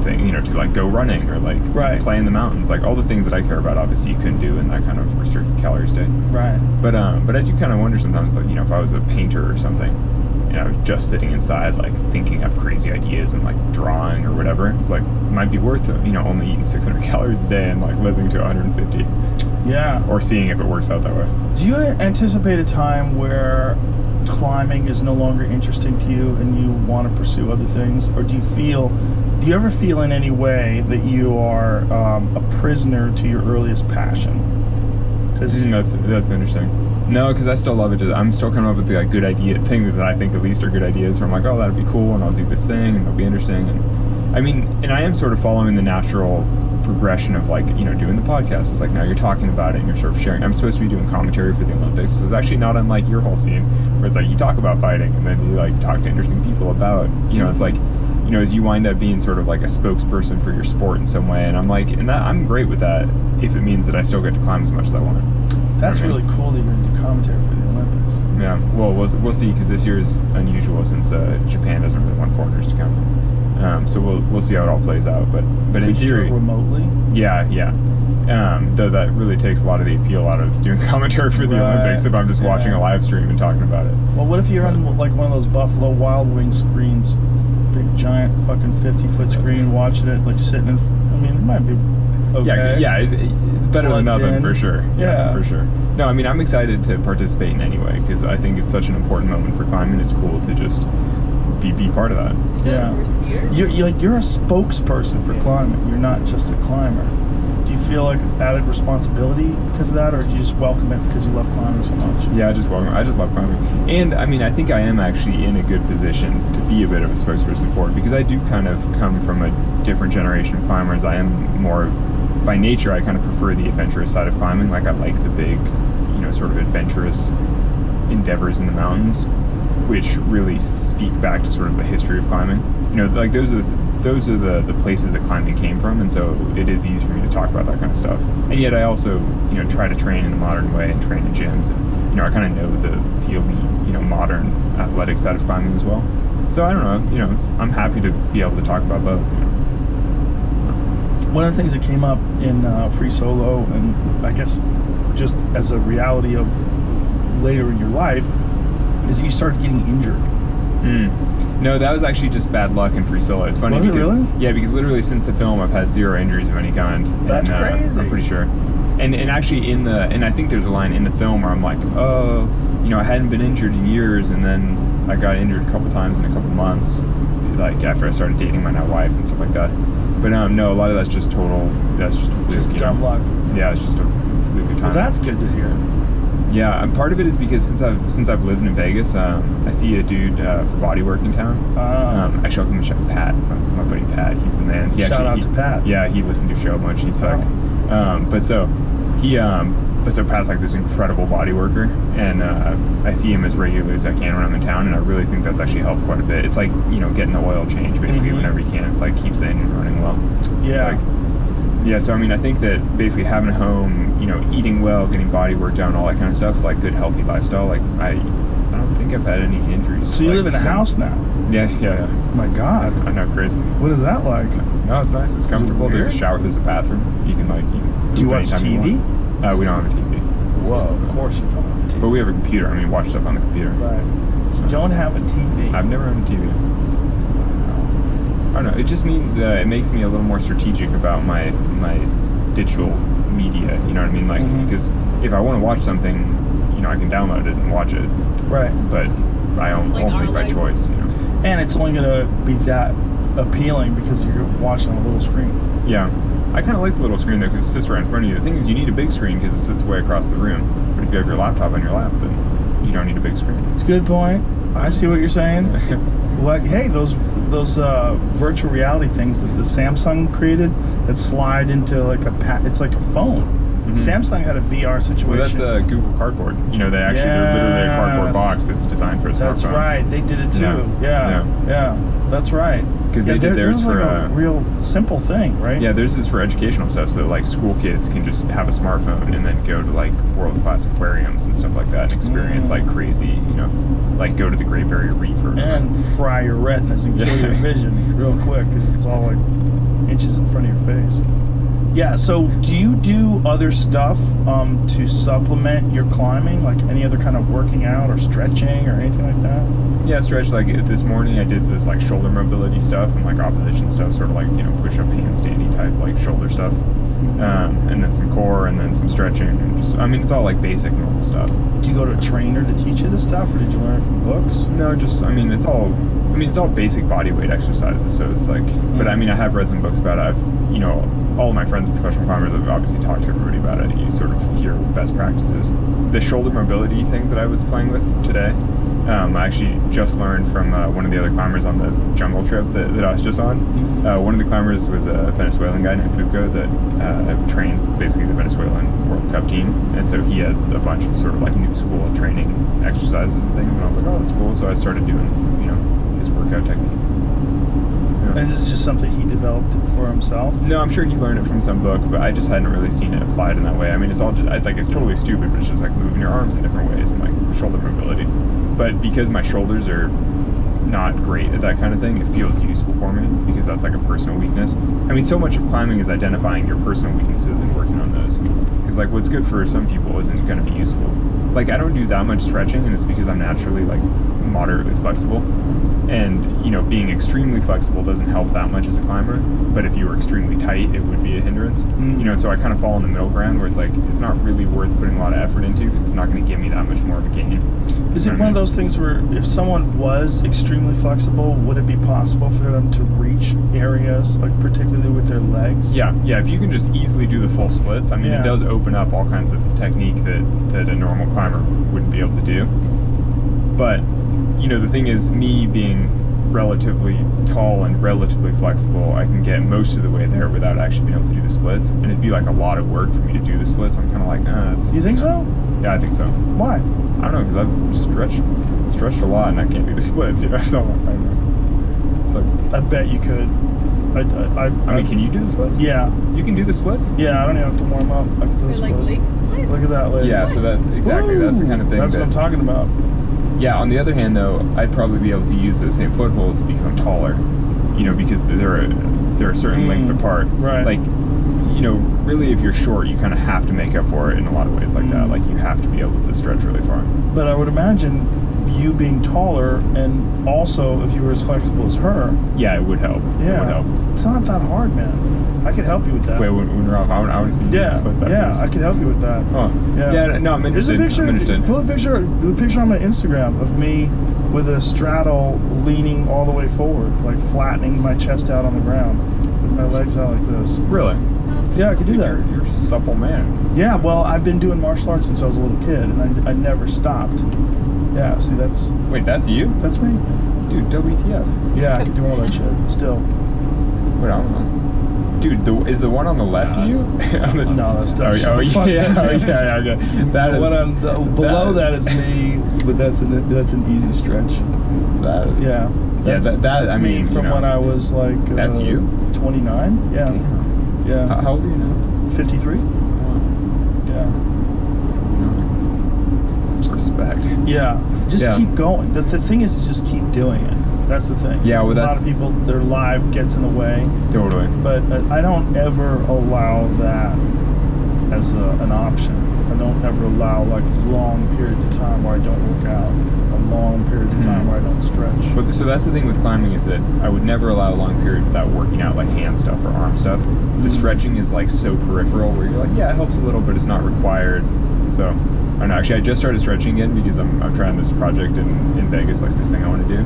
things, you know, to like go running or like play in the mountains, like all the things that I care about. Obviously, you couldn't do in that kind of restricted calorie state. Right. But I do kind of wonder sometimes, like, you know, if I was a painter or something, and I was just sitting inside, like thinking up crazy ideas and like drawing or whatever, it's like it might be worth it, you know, only eating 600 calories a day and like living to 150. Yeah. Or seeing if it works out that way. Do you anticipate a time where climbing is no longer interesting to you and you want to pursue other things, or do you ever feel in any way that you are a prisoner to your earliest passion? Because that's interesting. No, because I still love it. I'm still coming up with the good idea things that I think at least are good ideas. Where I'm like, oh, that'd be cool, and I'll do this thing, and it'll be interesting. And I mean, and I am sort of following the natural progression of like, you know, doing the podcast. It's like now you're talking about it and you're sort of sharing. I'm supposed to be doing commentary for the Olympics, so it's actually not unlike your whole scene, where it's like you talk about fighting and then you like talk to interesting people about, you know, it's like, you know, as you wind up being sort of like a spokesperson for your sport in some way. And I'm like, and that I'm great with that if it means that I still get to climb as much as I want. That's really cool that you're going to do commentary for the Olympics. Yeah, well, we'll see, because this year is unusual since Japan doesn't really want foreigners to come. So we'll see how it all plays out. But in Could you theory, do it remotely? Yeah. Though that really takes a lot of the appeal out of doing commentary for the Olympics if I'm just watching a live stream and talking about it. Well, what if you're on like one of those Buffalo Wild Wings screens, big giant fucking 50-foot screen, watching it, like sitting in? I mean, it might be okay. Yeah, it's better than nothing for sure. Yeah, for sure. No, I mean, I'm excited to participate in any way, because I think it's such an important moment for climbing. It's cool to just be part of that. Yeah. You're a spokesperson for climbing. You're not just a climber. Do you feel like added responsibility because of that, or do you just welcome it because you love climbing so much? Yeah, I just love climbing. And I mean, I think I am actually in a good position to be a bit of a spokesperson for it, because I do kind of come from a different generation of climbers. I am more, by nature, I kind of prefer the adventurous side of climbing. Like, I like the big, you know, sort of adventurous endeavors in the mountains, which really speak back to sort of the history of climbing. You know, like those are the places that climbing came from, and so it is easy for me to talk about that kind of stuff. And yet I also, you know, try to train in a modern way and train in gyms, and, you know, I kind of know the elite, you know, modern athletic side of climbing as well. So I don't know, you know, I'm happy to be able to talk about both, you know. One of the things that came up in Free Solo, and I guess just as a reality of later in your life, is you started getting injured. No, that was actually just bad luck in Free Solo. It's funny because because literally since the film I've had 0 injuries of any kind. That's crazy. I'm pretty sure. And actually and I think there's a line in the film where I'm like, oh, you know, I hadn't been injured in years, and then I got injured a couple times in a couple months, like after I started dating my now wife and stuff like that. But no, a lot of that's just a fluke. Just dumb luck. Yeah, it's just a fluke of time. Well, that's good to hear. Yeah, and part of it is because since I've lived in Vegas, I see a dude for bodywork in town. Actually, I'll come and check Pat, my buddy Pat. He's the man. Shout out to Pat. Yeah, he listened to the show a bunch. He sucked. But so Pat's like this incredible body worker, and I see him as regularly as I can when I'm in town, and I really think that's actually helped quite a bit. It's like, you know, getting the oil change basically whenever you can. It's like keeps the engine running well. Yeah. So I mean, I think that basically having a home, you know, eating well, getting body work done, all that kind of stuff, like good healthy lifestyle, like I don't don't think I've had any injuries. So you live in a house now? Yeah. My God. I know, crazy. What is that like? No, it's nice. It's comfortable. There's a shower. There's a bathroom. You can Do you watch TV? We don't have a TV. Whoa, of course you don't have a TV. But we have a computer. I mean, watch stuff on the computer. Right. You don't have a TV. I've never owned a TV. I don't know. It just means it makes me a little more strategic about my digital media. You know what I mean? Like, because if I want to watch something, I can download it and watch it. Right. But I won't be by choice. And it's only going to be that appealing because you're watching on a little screen. Yeah. I kind of like the little screen though because it sits right in front of you. The thing is, you need a big screen because it sits way across the room. But if you have your laptop on your lap, then you don't need a big screen. It's a good point. I see what you're saying. Like, hey, those virtual reality things that the Samsung created that slide into it's like a phone. Samsung had a VR situation. Well, that's the Google Cardboard. They're literally a cardboard box that's designed for a smartphone. That's right. They did it too. Yeah. That's right. Because they did theirs for a real simple thing, right? Yeah, theirs is for educational stuff, so that like school kids can just have a smartphone and then go to like world-class aquariums and stuff like that and experience like crazy, like go to the Great Barrier Reef and fry your retinas and kill your vision real quick because it's all like inches in front of your face. Yeah, so do you do other stuff to supplement your climbing, like any other kind of working out or stretching or anything like that? Yeah, stretch. Like this morning I did this like shoulder mobility stuff and like opposition stuff, sort of like, push-up handstandy type like shoulder stuff. And then some core and then some stretching and it's all like basic normal stuff. Do you go to a trainer to teach you this stuff or did you learn it from books? No, it's all basic body weight exercises, so it's like, but I have read some books about it. All of my friends are professional climbers. I've obviously talked to everybody about it. You sort of hear best practices. The shoulder mobility things that I was playing with today, I actually just learned from one of the other climbers on the jungle trip that I was just on. One of the climbers was a Venezuelan guy named Fuco that trains basically the Venezuelan World Cup team. And so he had a bunch of sort of like new school training exercises and things. And I was like, oh, that's cool. So I started doing, his workout technique. And this is just something he developed for himself? No, I'm sure he learned it from some book, but I just hadn't really seen it applied in that way. It's all just, it's totally stupid, but it's just like moving your arms in different ways and like shoulder mobility. But because my shoulders are not great at that kind of thing, it feels useful for me because that's like a personal weakness. So much of climbing is identifying your personal weaknesses and working on those. Because like what's good for some people isn't going to be useful. Like I don't do that much stretching, and it's because I'm naturally like moderately flexible. And being extremely flexible doesn't help that much as a climber, but if you were extremely tight it would be a hindrance. So I kind of fall in the middle ground where it's like it's not really worth putting a lot of effort into because it's not going to give me that much more of a gain. Is it one of those things where if someone was extremely flexible, would it be possible for them to reach areas, like particularly with their legs? Yeah, if you can just easily do the full splits, it does open up all kinds of technique that a normal climber wouldn't be able to do. But the thing is, me being relatively tall and relatively flexible, I can get most of the way there without actually being able to do the splits. And it'd be like a lot of work for me to do the splits. I'm kind of like, it's... You think so? Yeah, I think so. Why? I don't know, because I've stretched a lot and I can't do the splits, so it's like... I bet you could. Can you do the splits? Yeah. You can do the splits? Yeah, I don't even have to warm up. I can do the splits. Like leg splits? Look at that leg. Yeah, so that's exactly, that's the kind of thing that's what I'm talking about. Yeah, on the other hand, though, I'd probably be able to use those same footholds because I'm taller. Because they're a certain length apart. Right. Like, really, if you're short, you kind of have to make up for it in a lot of ways like that. Like, you have to be able to stretch really far. But I would imagine you being taller and also if you were as flexible as her. Yeah, it would help. Yeah. It would help. It's not that hard, man. I could help you with that. Wait, when we're off, I want to see the splits after this. I could help you with that. Oh. Yeah, no, I'm interested. There's a picture. Pull a picture on my Instagram of me with a straddle leaning all the way forward, like flattening my chest out on the ground with my legs out like this. Really? Yeah, I could do that. You're a supple man. Yeah, well, I've been doing martial arts since I was a little kid, and I never stopped. Yeah, see, that's... Wait, that's you? That's me. Dude, WTF. Yeah, I can do all that shit, still. Wait, I don't know. Dude, is the one on the left of you? No, that's yeah. That is, below that is me, but that's an easy stretch. That is, that's me from when I was like... that's you? 29, yeah. Damn. Yeah. How old are you now? 53. Yeah. respect. Yeah, just Yeah. keep going. The thing is to just keep doing it. That's the thing. Yeah, So well, a lot that's- of people, their life gets in the way, Totally. but I don't ever allow that as an option. I don't ever allow like long periods of time where I don't work out, or long periods of time where I don't stretch. But so that's the thing with climbing is that I would never allow a long period without working out like hand stuff or arm stuff. The stretching is like so peripheral where you're like, yeah, it helps a little, but it's not required. And so, I don't know. Actually, I just started stretching again because I'm trying this project in Vegas, like this thing I want to do.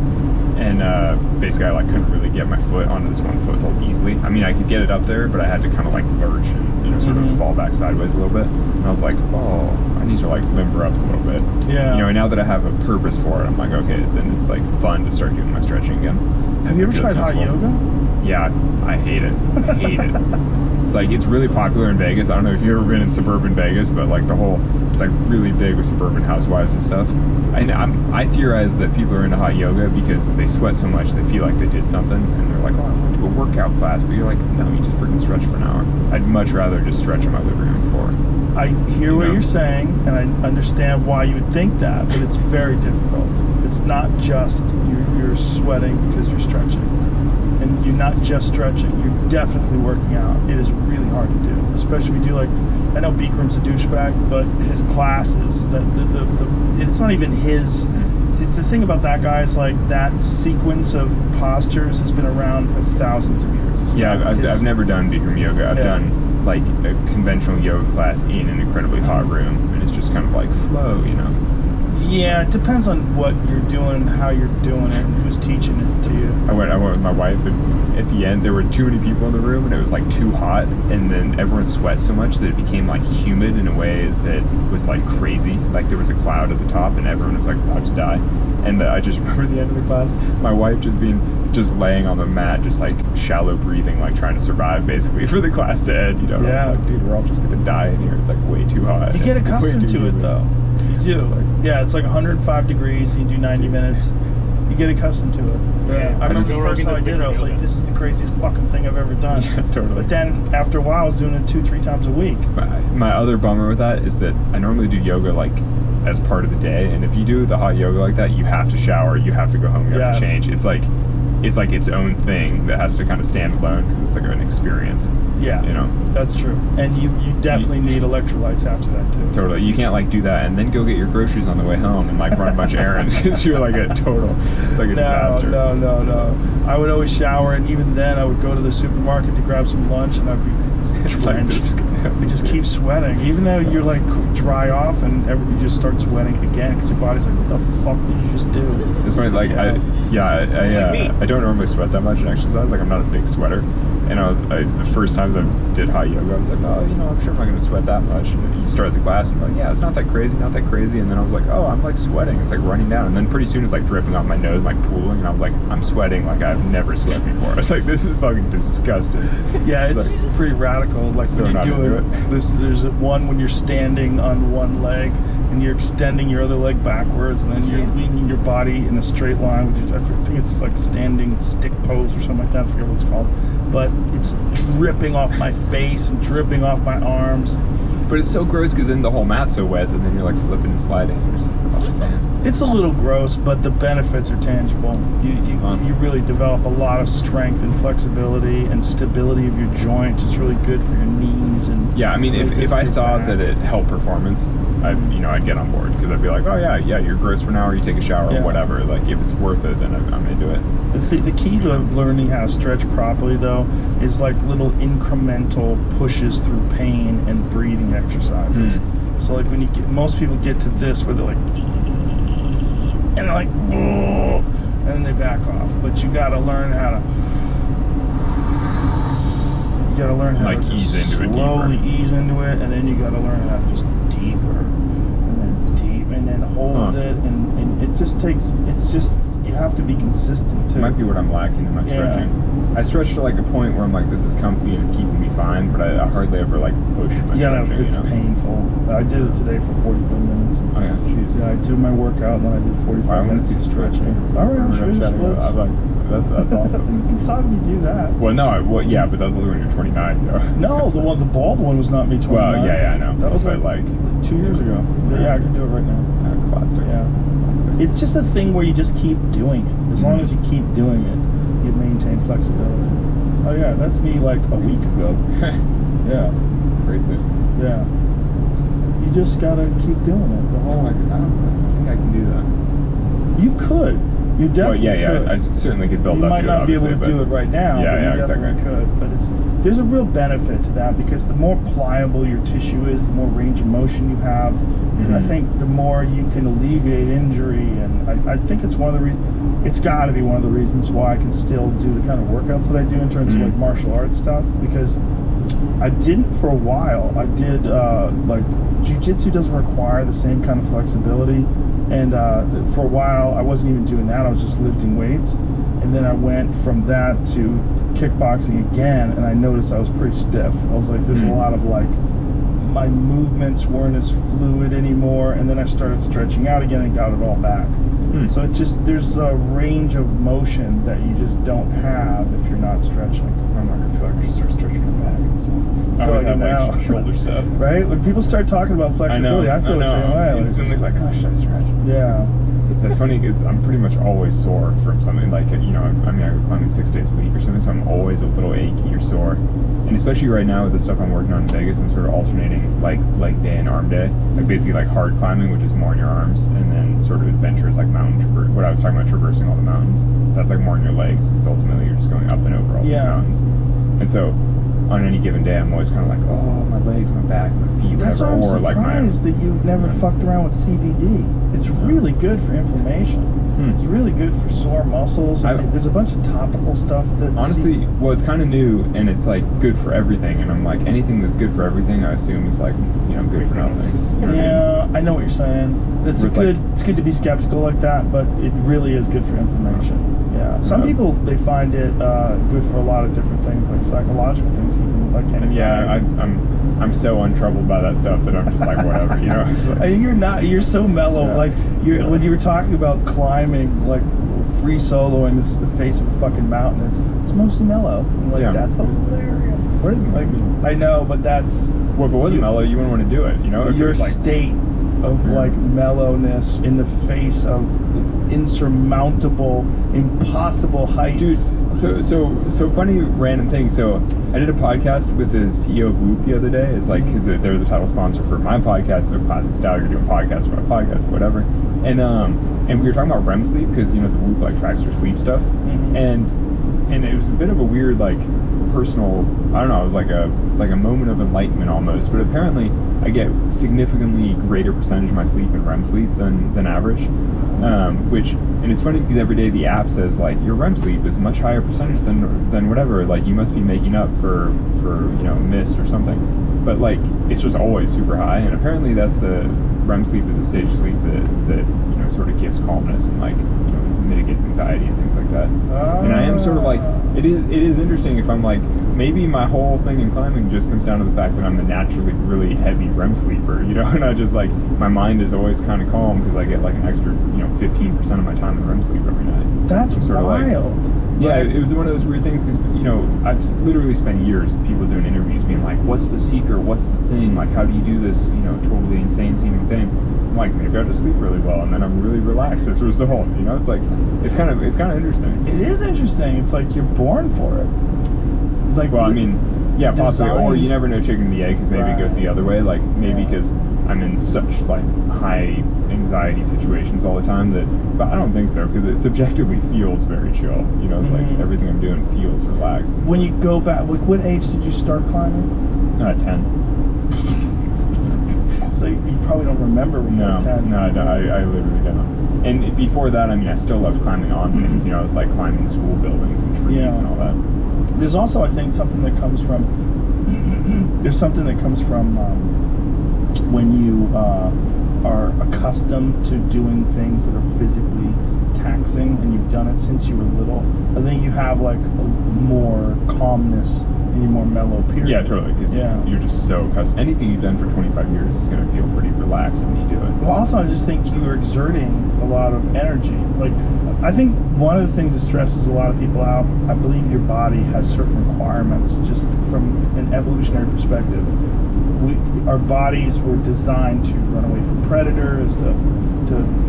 And basically, I like couldn't really get my foot onto this one foothold easily. I mean, I could get it up there, but I had to kind of like lurch and sort of fall back sideways a little bit. And I was like, oh, I need to like limber up a little bit. Yeah. You know, and now that I have a purpose for it, I'm like, okay, then it's like fun to start doing my stretching again. Have you ever I feel tried hot comfortable. yoga? Yeah, I hate it. I hate it. It's like, it's really popular in Vegas. I don't know if you've ever been in suburban Vegas, but like it's like really big with suburban housewives and stuff. And I theorize that people are into hot yoga because they sweat so much they feel like they did something, and they're like, oh, I went to a workout class. But you're like, no, you just freaking stretch for an hour. I'd much rather just stretch on my living room floor. I hear what you're saying, and I understand why you would think that, but it's very difficult. It's not just you're sweating because you're stretching. And you're not just stretching, you're definitely working out. It is really hard to do, especially if you do like, I know Beakram's a douchebag, but his classes, it's not even his. The thing about that guy is like that sequence of postures has been around for thousands of years. It's Yeah, not I've never done Bikram yoga. I've done like a conventional yoga class in an incredibly hot room, and it's just kind of like flow, you know. Yeah, it depends on what you're doing, how you're doing it, and who's teaching it to you. I went with my wife, and at the end there were too many people in the room, and it was like too hot, and then everyone sweat so much that it became like humid in a way that was like crazy. Like there was a cloud at the top, and everyone was like about to die. And I just remember the end of the class, my wife just laying on the mat, just like shallow breathing, like trying to survive basically for the class to end. You know, Yeah. I was like, dude, we're all just gonna die in here. It's like way too hot. You get and way accustomed too to it humid. though. You do. Yeah, it's like 105 degrees and you do 90 minutes. You get accustomed to it. Yeah. I remember the Joe first Rogan time I does did it, I was Bikram like, yoga. this is the craziest fucking thing I've ever done. Yeah, totally. But then after a while, I was doing it 2-3 times a week. My other bummer with that is that I normally do yoga like as part of the day, and if you do the hot yoga like that, you have to shower, you have to go home, you have to Yes. change. It's like its own thing that has to kind of stand alone because it's like an experience. Yeah, You know, that's true. And you definitely need electrolytes after that too. totally. You can't like do that and then go get your groceries on the way home and like run a bunch of errands because you're like it's like a disaster. No. I would always shower, and even then, I would go to the supermarket to grab some lunch, and I'd be Like drenched. this. You just keep sweating, even though you're like dry off, and you just start sweating again because your body's like, what the fuck did you just do? It's funny, like I don't normally sweat that much in exercise. Like I'm not a big sweater, and the first times I did hot yoga, I was like, oh, you know, I'm sure I'm not going to sweat that much. And then you start the class, and you're like, yeah, it's not that crazy. And then I was like, oh, I'm like sweating. It's like running down, and then pretty soon it's like dripping off my nose, like pooling, and I was like, I'm sweating like I've never sweat before. I was like, this is fucking disgusting. Yeah, it's like, pretty radical. Like so when not you do into it, there's one when you're standing on one leg and you're extending your other leg backwards, and then you're leaning your body in a straight line with I think it's like standing stick pose or something like that. I forget what it's called, but it's dripping off my face and dripping off my arms. But it's so gross because then the whole mat's so wet, and then you're like slipping and sliding. You're just like, oh man. It's a little gross, but the benefits are tangible. You really develop a lot of strength and flexibility and stability of your joints. It's really good for your knees and Yeah, I mean, really good if for I your saw back. that it helped performance, I'd get on board because I'd be like, oh yeah, you're gross for an hour, you take a shower, Yeah. whatever. Like if it's worth it, then I'm into it. The key to learning how to stretch properly, though, is like little incremental pushes through pain and breathing exercises. So like when most people get to this where they're like, and they're like, "Whoa," and then they back off. But you got to learn how to Like just ease into it slowly deeper. ease into it, and then you got to learn how to just deeper, and then hold it, and it just takes. It's just you have to be consistent too. It might be what I'm lacking in my Yeah. stretching. I stretch to like a point where I'm like, this is comfy and it's keeping me fine, but I hardly ever like push my Yeah, stretching. it's you know? painful. I did it today for 44 minutes. Oh yeah, jeez. Yeah, I did my workout and then I did 45 I want to minutes see of the stretching. stretching. All right, I'll show you the splits. I'm like, That's awesome. You saw me do that. Well, no, yeah, but that's only when you're 29. No, the bald one was not me 29. Well, yeah, I know. That was but like 2 years ago. Yeah, I can do it right now. Classic. Yeah. Classic. It's just a thing where you just keep doing it. As long as you keep doing it, you maintain flexibility. Oh yeah, that's me like a week ago. Yeah. Crazy. Yeah. You just gotta keep doing it. The whole. I don't think I can do that. You could. You definitely could. I certainly could build You up might to not it, be able to obviously, do it right now. Yeah, but yeah, you definitely exactly. could. But there's a real benefit to that because the more pliable your tissue is, the more range of motion you have. And I think the more you can alleviate injury, and I think it's one of the reasons. It's got to be one of the reasons why I can still do the kind of workouts that I do in terms of like martial arts stuff, because I didn't for a while. I did like jiu-jitsu doesn't require the same kind of flexibility, and for a while I wasn't even doing that. I was just lifting weights, and then I went from that to kickboxing again, and I noticed I was pretty stiff. I was like, there's a lot of like my movements weren't as fluid anymore, and then I started stretching out again and got it all back. So it just, there's a range of motion that you just don't have if you're not stretching. I'm not gonna feel like I should start stretching my back and stuff. I So always have now- like shoulder stuff. Right? When people start talking about flexibility, I feel the same way. Like, Instantly like, oh, should I stretch? yeah. That's funny because I'm pretty much always sore from something like, you know, I mean, I go climbing 6 days a week or something, so I'm always a little achy or sore. And especially right now with the stuff I'm working on in Vegas, I'm sort of alternating like day and arm day. Like basically like hard climbing, which is more in your arms, and then sort of adventures like mountain what I was talking about, traversing all the mountains. That's like more in your legs because ultimately you're just going up and over all these mountains. And so on any given day, I'm always kind of like, oh, my legs, my back, my feet, That's why whatever. I'm Or surprised like that you've never fucked around with CBD. It's really good for inflammation. It's really good for sore muscles. There's a bunch of topical stuff that honestly, well, it's kind of new, and it's like good for everything. And I'm like, anything that's good for everything, I assume is like, you know, good for nothing. You know what I mean? Yeah, I know what you're saying. It's good to be skeptical like that, but it really is good for inflammation. Yeah, some people, they find it good for a lot of different things, like psychological things, even like anxiety. Yeah, I'm so untroubled by that stuff that I'm just like, whatever, you know. Like, you're so mellow. Yeah. Like when you were talking about climbing, like free soloing the face of a fucking mountain, it's mostly mellow. I'm like, that's hilarious. What is like? I know, but that's. Well, if it wasn't mellow, you wouldn't want to do it, you know. If Your it was like, state of like mellowness in the face of insurmountable, impossible heights. Dude, so funny random thing. So I did a podcast with the CEO of Whoop the other day. It's like, because they're the title sponsor for my podcast. So Classic Style, you're doing podcasts for my podcast, whatever. And we were talking about REM sleep because, you know, the Whoop like tracks your sleep stuff. And it was a bit of a weird like personal, I don't know, it was like a moment of enlightenment almost. But apparently I get significantly greater percentage of my sleep in REM sleep than average. And it's funny because every day the app says like your REM sleep is much higher percentage than whatever, like you must be making up for you know, missed or something. But like it's just always super high, and apparently that's the REM sleep is a stage of sleep that you know, sort of gives calmness and like, you know, mitigates anxiety and things like that. And I am sort of like, it is interesting if I'm like, maybe my whole thing in climbing just comes down to the fact that I'm a naturally really heavy REM sleeper, you know, and I just like, my mind is always kind of calm because I get like an extra, you know, 15% of my time in REM sleep every night. That's sort of wild. Like, yeah, it was one of those weird things because, you know, I've literally spent years with people doing interviews being like, what's the secret? What's the thing? Like, how do you do this, you know, totally insane seeming thing? I'm like, maybe I just sleep really well and then I'm really relaxed as a result. You know, it's like, it's kind of interesting. It is interesting. It's like you're born for it. Like, well, I mean, yeah, possibly, or you never know, chicken and the egg, because maybe it goes the other way. Like maybe because I'm in such like high anxiety situations all the time but I don't think so, because it subjectively feels very chill. You know, it's like everything I'm doing feels relaxed. When you go back, what age did you start climbing? 10. So you probably don't remember before 10. No, I literally don't. And before that, I mean, I still loved climbing on things. You know, I was like climbing school buildings and trees and all that. There's also, I think, something that comes from. There's something that comes from when you are accustomed to doing things that are physically taxing, and you've done it since you were little. I think you have like a more calmness any more mellow period. Yeah, totally. Because you're just so accustomed. Anything you've done for 25 years is going to feel pretty relaxed when you do it. Well, also, I just think you're exerting a lot of energy. Like, I think one of the things that stresses a lot of people out, I believe your body has certain requirements just from an evolutionary perspective. Our bodies were designed to run away from predators, to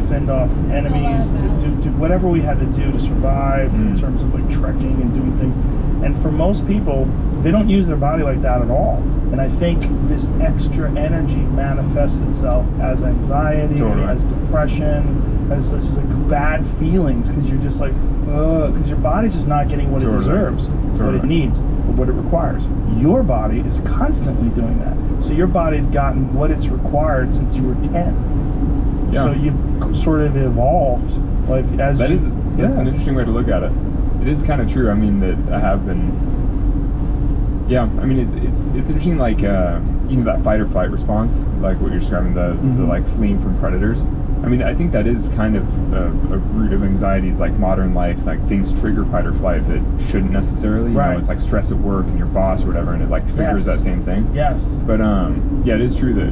fend off enemies, to whatever we had to do to survive in terms of like trekking and doing things. And for most people, they don't use their body like that at all. And I think this extra energy manifests itself as anxiety, as depression, as like bad feelings, because you're just like, because your body's just not getting what it deserves, what it needs, or what it requires. Your body is constantly doing that. So your body's gotten what it's required since you were 10. Yeah. So you've sort of evolved, like as that's an interesting way to look at it. It is kind of true. I mean, that I have been. Yeah, I mean, it's interesting. Like that fight or flight response, like what you're describing, the like fleeing from predators. I mean, I think that is kind of a root of anxieties, like modern life, like things trigger fight or flight that shouldn't necessarily. You know, it's like stress at work and your boss or whatever, and it like triggers that same thing. Yes. But yeah, it is true that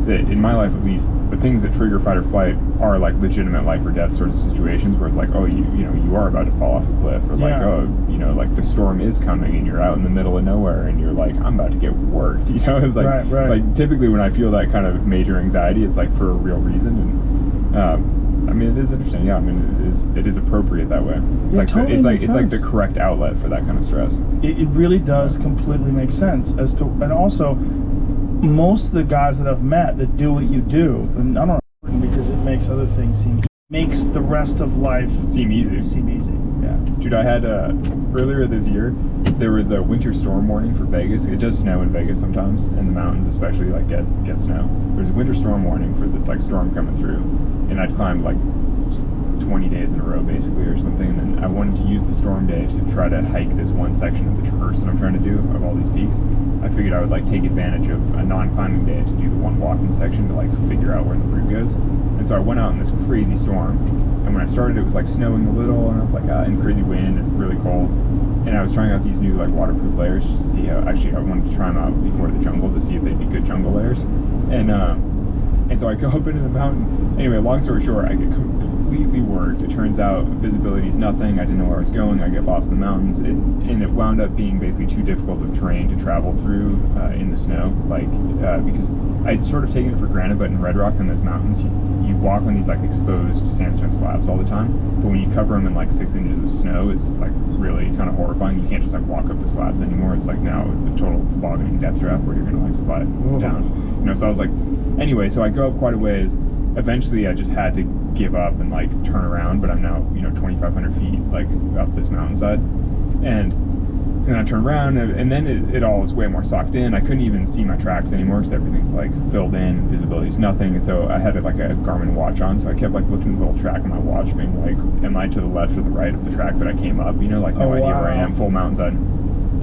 in my life at least, the things that trigger fight or flight are like legitimate life or death sorts of situations where it's like, oh, you are about to fall off a cliff, or like, oh, like the storm is coming and you're out in the middle of nowhere and you're like, I'm about to get worked. It's like like typically when I feel that kind of major anxiety, it's like for a real reason. And I mean, it is interesting. Yeah, I mean, it is appropriate that way. It's like it's like the correct outlet for that kind of stress. It really does completely make sense as to, and also most of the guys that I've met that do what you do, and I don't know, because it makes other things makes the rest of life seem easy. Yeah. Dude, I had earlier this year there was a winter storm warning for Vegas. It does snow in Vegas sometimes, and the mountains especially like get snow. There's a winter storm warning for this like storm coming through, and I'd climbed like 20 days in a row basically or something, and I wanted to use the storm day to try to hike this one section of the traverse that I'm trying to do of all these peaks. I figured I would like take advantage of a non-climbing day to do the one walking section to like figure out where the route goes. And so I went out in this crazy storm, and when I started it was like snowing a little, and I was like, and crazy wind, it's really cold. And I was trying out these new like waterproof layers just to see how, actually I wanted to try them out before the jungle to see if they'd be good jungle layers. And so I go up into the mountain. Anyway, long story short, I get completely worked. It turns out visibility is nothing. I didn't know where I was going. I get lost in the mountains. And it wound up being basically too difficult of terrain to travel through in the snow. Because I'd sort of taken it for granted, but in Red Rock and those mountains, you walk on these like exposed sandstone slabs all the time. But when you cover them in like 6 inches of snow, it's like really kind of horrifying. You can't just like walk up the slabs anymore. It's like now a total tobogganing death trap where you're gonna like slide down. So I was like, anyway, so I go up quite a ways. Eventually I just had to give up and like turn around, but I'm now 2,500 feet like up this mountainside, and then I turned around, and then it all was way more socked in. I couldn't even see my tracks anymore because everything's like filled in, visibility's nothing. And so I had like a Garmin watch on, so I kept like looking at the little track on my watch, being like, am I to the left or the right of the track that I came up? Like no idea where I am, full mountainside.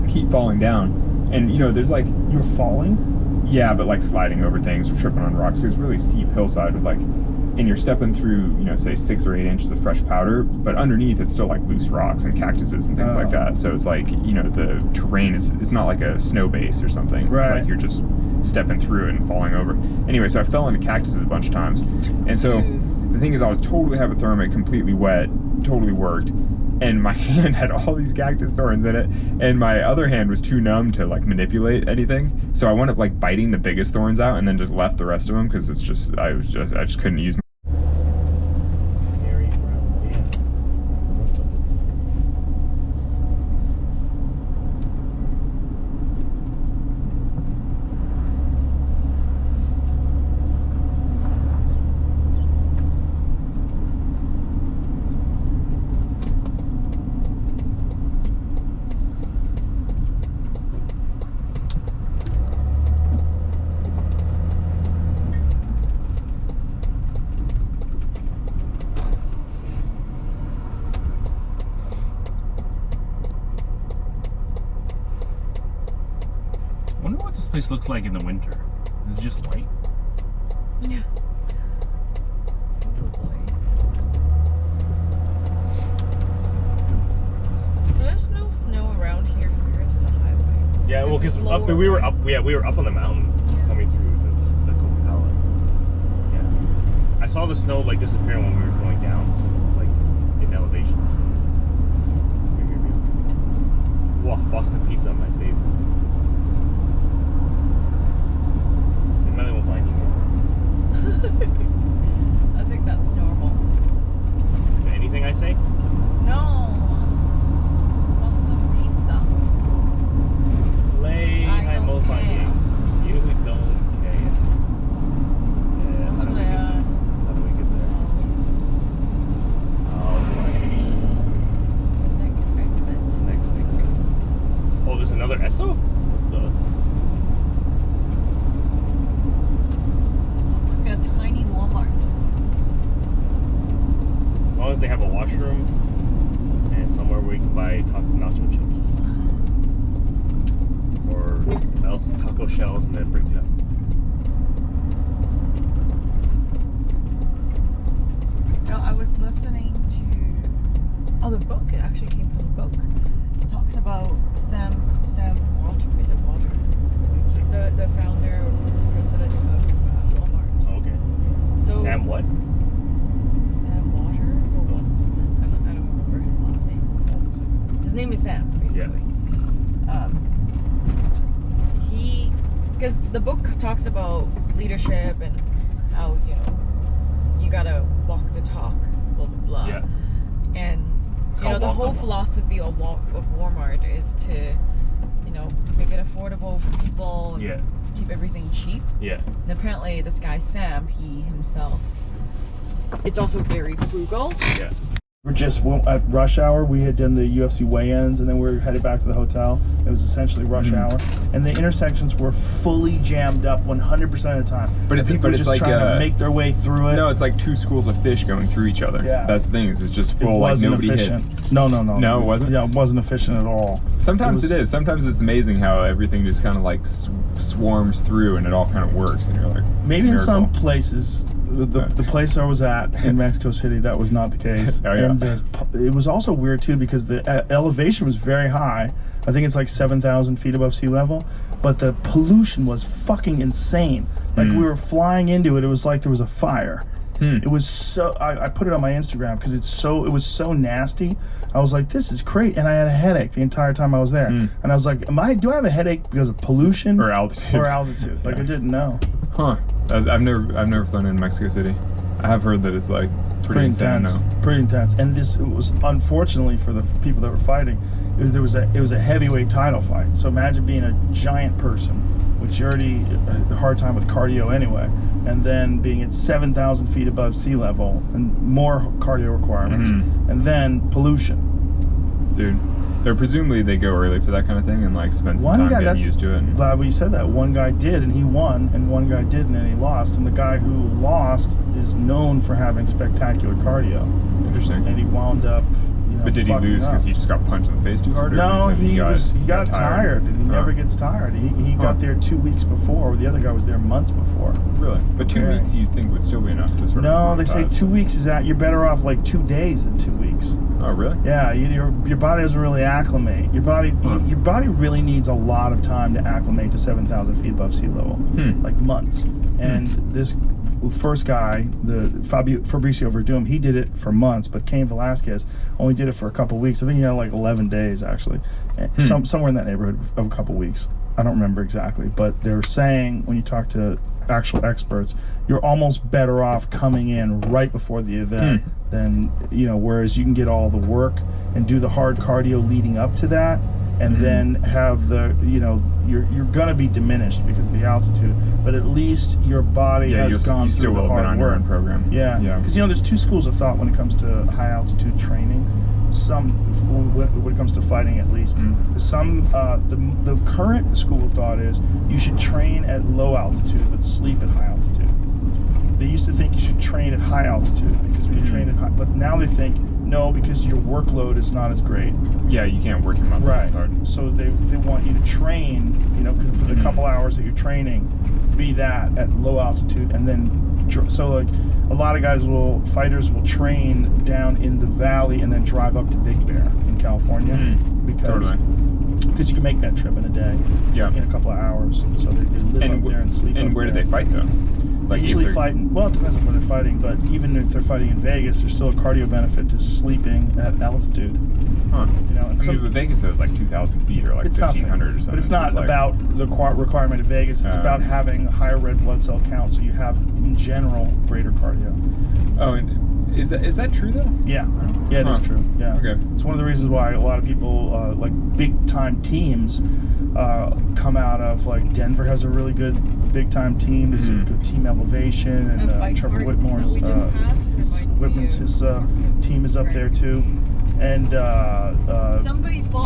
I keep falling down, and there's like, you're falling? Yeah, but like sliding over things or tripping on rocks. There's really steep hillside with like, and you're stepping through, say 6 or 8 inches of fresh powder, but underneath it's still like loose rocks and cactuses and things like that. So it's like, the terrain it's not like a snow base or something. Right. It's like you're just stepping through it and falling over. Anyway, so I fell into cactuses a bunch of times. And so the thing is, I was totally hypothermic, completely wet, totally worked. And my hand had all these cactus thorns in it, and my other hand was too numb to like manipulate anything. So I wound up like biting the biggest thorns out and then just left the rest of them because I just couldn't use. I wonder what this place looks like in the winter. Is it just white? Yeah. Probably. There's no snow around here compared to the highway. Yeah, well, This is because lower, we were right? up. Yeah, we were up on the mountain coming through the Coquihalla. Yeah, I saw the snow like disappearing when we were going down, so, like in elevations. Wow, Boston pizza, my favorite. They might won't find you. I think that's normal. To anything I say. No. Boston pizza. Lay I high don't mo care. finding. You don't care. Yeah, how do we get there? How do we get there? Oh, Next exit. next exit. Oh, there's another Esso? Look at a tiny Walmart. As long as they have a washroom and somewhere where we can buy nacho chips. Or else taco shells and then break it up. No, I was listening to. Oh, the book. It actually came from the book. It talks about Sam Walter. Is it Walter? The founder, president of Walmart. Oh, okay. So Sam what? Sam Walter or Watson? I don't remember his last name. His name is Sam, basically. He, because the book talks about leadership and how you gotta walk the talk, blah blah blah. Yeah. And It's the called walk whole the walk. philosophy of Walmart is to, make it affordable for people. And Yeah. keep everything cheap. Yeah. And apparently, this guy Sam, he himself, it's also very frugal. Yeah. We're just at rush hour. We had done the UFC weigh-ins, and then we were headed back to the hotel. It was essentially rush hour, and the intersections were fully jammed up 100% of the time. But And it's- people but were it's just like, trying to make their way through it. No, it's like two schools of fish going through each other. Yeah. That's the thing. Is it's just it full, like wasn't nobody efficient. hits. No, No, it wasn't? Yeah, it wasn't efficient at all. Sometimes It it was- is. Sometimes it's amazing how everything just kind of like swarms through and it all kind of works, and you're like, Maybe in it's a some miracle. places, the place I was at in Mexico City, that was not the case. Oh, yeah. And it was also weird too because the elevation was very high. I think it's like 7,000 feet above sea level, but the pollution was fucking insane. Like we were flying into it, it was like there was a fire. It was so. I put it on my Instagram because it was so nasty. I was like, this is great, and I had a headache the entire time I was there. And I was like, do I have a headache because of pollution Or altitude. Or altitude? Like I didn't know. Huh. I've never flown in Mexico City. I have heard that it's like pretty insane. intense. though. Pretty intense. And it was unfortunately for the people that were fighting, it was a heavyweight title fight. So imagine being a giant person, which you already had a hard time with cardio anyway, and then being at 7,000 feet above sea level and more cardio requirements, and then pollution. Dude, presumably they go early for that kind of thing and like spend some time getting used to it. And, Glad you said that. One guy did and he won, and one guy didn't and he lost. And the guy who lost is known for having spectacular cardio, interesting. and he wound up. But did he fucking lose up. because he just got punched in the face too hard? Or No, because he got tired, and he never gets tired. He got there 2 weeks before. The other guy was there months before. Really? But 2 Yeah. weeks you think would still be enough to sort of... No, they say monetize. 2 weeks is you're better off like 2 days than 2 weeks. Oh, really? Yeah, your body doesn't really acclimate. Your body really needs a lot of time to acclimate to 7,000 feet above sea level, like months. And this first guy, the Fabricio Verdum, he did it for months, but Cain Velasquez only did it for a couple weeks. I think he had like 11 days actually, somewhere in that neighborhood of a couple weeks. I don't remember exactly, but they're saying when you talk to actual experts, you're almost better off coming in right before the event than whereas you can get all the work and do the hard cardio leading up to that, and then have the you're gonna be diminished because of the altitude, but at least your body has gone through the hard work. Program. Yeah, because there's two schools of thought when it comes to high altitude training. Some, when it comes to fighting at least, some the current school of thought is you should train at low altitude but sleep at high altitude. They used to think you should train at high altitude because when you train at high, but now they think no, because your workload is not as great. Yeah, you can't work your muscles as hard. So they want you to train, for the couple hours that you're training, be that at low altitude, and then so like a lot of fighters will train down in the valley and then drive up to Big Bear in California because because you can make that trip in a day. Yeah. In a couple of hours. And so they live up there and sleep. And up where there. do they fight though? Like usually fighting. Well, it depends on where they're fighting, but even if they're fighting in Vegas, there's still a cardio benefit to sleeping at altitude. Huh. You know, and but Vegas though is like 2,000 feet or like 1,500 or something. But it's not so about the requirement of Vegas. It's about having higher red blood cell count, so you have in general greater cardio. Oh, and is that true though? Yeah, yeah, it is true. Yeah. Okay. It's one of the reasons why a lot of people like big time teams come out of like Denver has a really good big time team. There's a good team elevation, and Trevor Whitmore's his team is up there too. And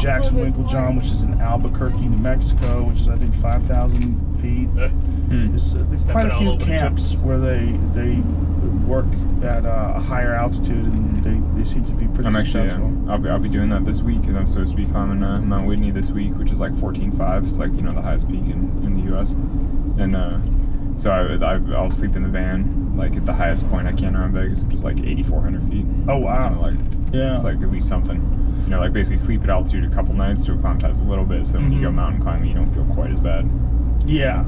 Jackson Winklejohn, which is in Albuquerque, New Mexico, which is I think 5,000 feet. There's quite a few camps where they work at a higher altitude, and they seem to be pretty successful. I'll be doing that this week, because I'm supposed to be climbing Mount Whitney this week, which is like 14.5. It's like the highest peak in the U.S. And so I'll sleep in the van like at the highest point I can around Vegas, which is like 8,400 feet. Oh wow! Yeah, it's like at least something. Like basically sleep at altitude a couple nights to acclimatize a little bit, so when you go mountain climbing, you don't feel quite as bad. Yeah,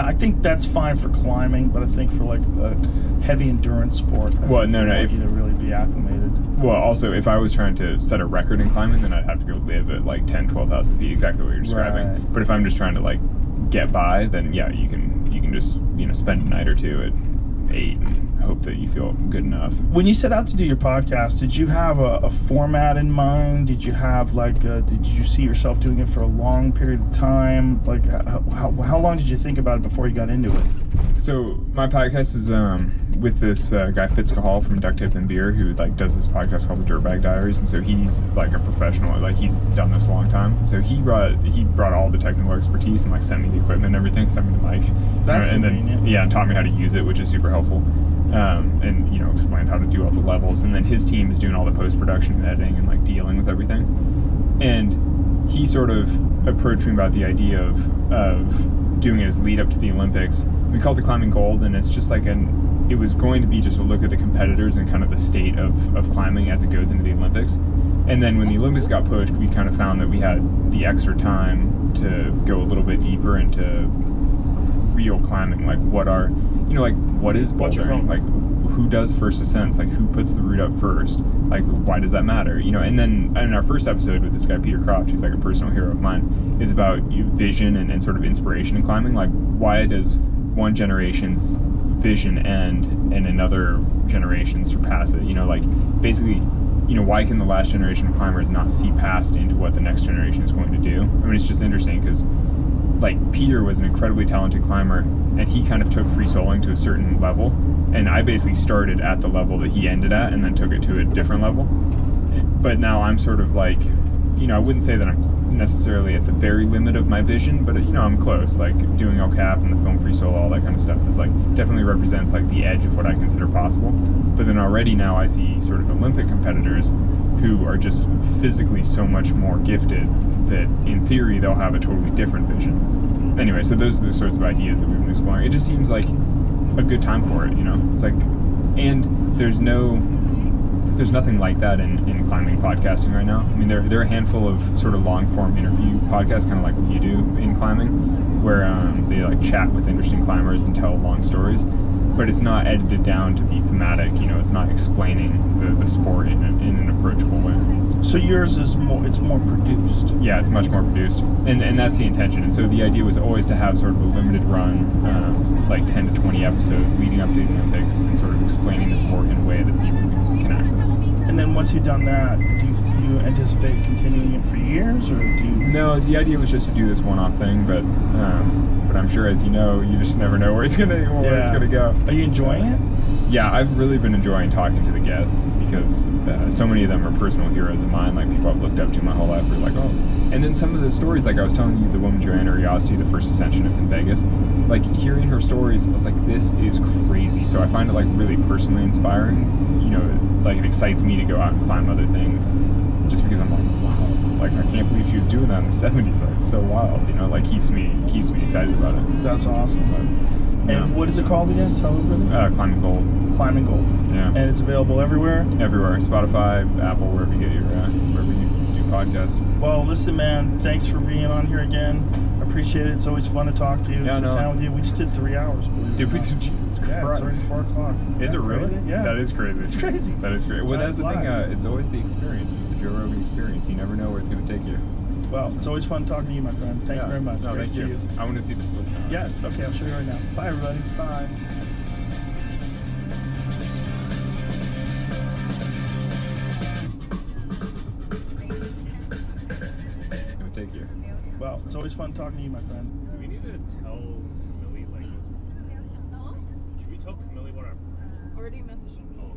I think that's fine for climbing, but I think for like a heavy endurance sport, you to really be acclimated. Well, also, if I was trying to set a record in climbing, then I'd have to go live at like 12,000 feet, exactly what you're describing. Right. But if I'm just trying to like get by, then yeah, you can just spend a night or two at 8 and hope that you feel good enough. When you set out to do your podcast, did you have a format in mind? Did you have did you see yourself doing it for a long period of time? Like how long did you think about it before you got into it? So my podcast is with this guy Coquihalla from Duct Tape and Beer, who like does this podcast called the Dirtbag Diaries, and so he's like a professional. Like he's done this a long time. So he brought all the technical expertise and like sent me the equipment and everything, sent me the mic. That's convenient. And then and taught me how to use it, which is super helpful. And explained how to do all the levels, and then his team is doing all the post-production and editing and like dealing with everything. And he sort of approached me about the idea of doing it as lead up to the Olympics. We called it Climbing Gold, and it's just like it was going to be just a look at the competitors and kind of the state of climbing as it goes into the Olympics. And then when the Olympics got pushed, we kind of found that we had the extra time to go a little bit deeper into real climbing, like what is bouldering, like who does first ascents, like who puts the route up first, like why does that matter, and then in our first episode with this guy Peter Croft, who's like a personal hero of mine, is about vision and sort of inspiration in climbing. Like why does one generation's vision end and another generation surpass it, like basically why can the last generation of climbers not see past into what the next generation is going to do? I mean, it's just interesting because like Peter was an incredibly talented climber, and he kind of took free soloing to a certain level, and I basically started at the level that he ended at and then took it to a different level. But now I'm sort of like, I wouldn't say that I'm necessarily at the very limit of my vision, but I'm close. Like doing El Cap and the film free solo, all that kind of stuff is like definitely represents like the edge of what I consider possible. But then already now I see sort of Olympic competitors who are just physically so much more gifted that in theory they'll have a totally different vision. Anyway, so those are the sorts of ideas that we've been exploring. It just seems like a good time for it, It's like, and there's nothing like that in climbing podcasting right now. I mean, there are a handful of sort of long form interview podcasts, kind of like what you do in climbing, where they like chat with interesting climbers and tell long stories. But it's not edited down to be thematic, it's not explaining the sport in an approachable way. So yours is more produced. Yeah, it's much more produced. And that's the intention. And so the idea was always to have sort of a limited run, like 10 to 20 episodes leading up to the Olympics, and sort of explaining the sport in a way that people can access. And then once you've done that, do you anticipate continuing it for years, or do you? No, the idea was just to do this one-off thing, but I'm sure, as you know, you just never know where it's gonna go. Are you enjoying it? Yeah, I've really been enjoying talking to the guests, because so many of them are personal heroes of mine, like people I've looked up to my whole life. We're like, oh. And then some of the stories, like I was telling you, the woman Joanna Riosty, the first ascensionist in Vegas, like hearing her stories, I was like, this is crazy. So I find it like really personally inspiring. Like it excites me to go out and climb other things, just because I'm like, wow, like I can't believe she was doing that in the 70s. Like it's so wild, like keeps me excited about it. That's awesome. And what is it called again? Tell everybody. Climbing Gold. Climbing Gold. Yeah. And it's available everywhere. Everywhere. Spotify, Apple, wherever you get your wherever you do podcast. Well, listen, man. Thanks for being on here again. I appreciate it. It's always fun to talk to you and Yeah, sit no. down with you. We just did 3 hours. Did we do Jesus Christ? Yeah, it's already 4 o'clock. Is it really? Crazy? Yeah. That is crazy. It's crazy. That is great. Well, Time that's the thing. flies. It's always the experience. It's the Joe Rogan experience. You never know where it's going to take you. Well, it's always fun talking to you, my friend. Thank you very much. No, Great thank to see you. I want to see the split sound. Yes. Okay, I'll show you right now. Bye, everybody. Bye. It's going to take you. Well, it's always fun talking to you, my friend. Do we need to tell Camille like should we tell Camille what our Already messaged him. oh,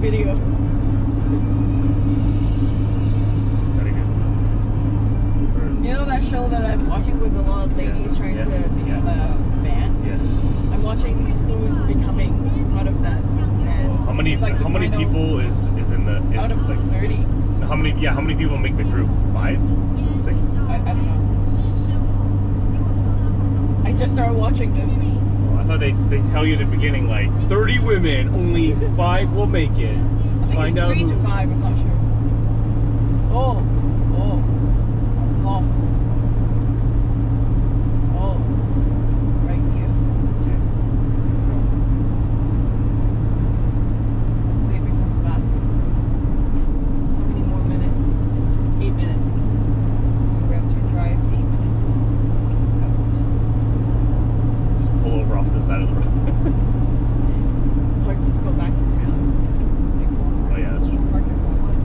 video. Very good. You know that show that I'm watching with a lot of ladies trying to become a band? Yeah. I'm watching who's becoming part of that band. How many It's like the how many final- people is in the is out of like 30? how many people make the group? 5? 6? I don't know. I just started watching this. Oh, I thought they tell you at the beginning like 30 women, only 5 will make it. I think Find it's out 3 who. to 5, I'm not sure. Oh, it's lost. Oh, right here. Okay. Let's go. Let's see if it comes back. How many more minutes? 8 minutes. So we have to drive 8 minutes out. Just pull over off the side of the road. Or just go back to town. Like, Oh yeah, that's true. park at Walmart.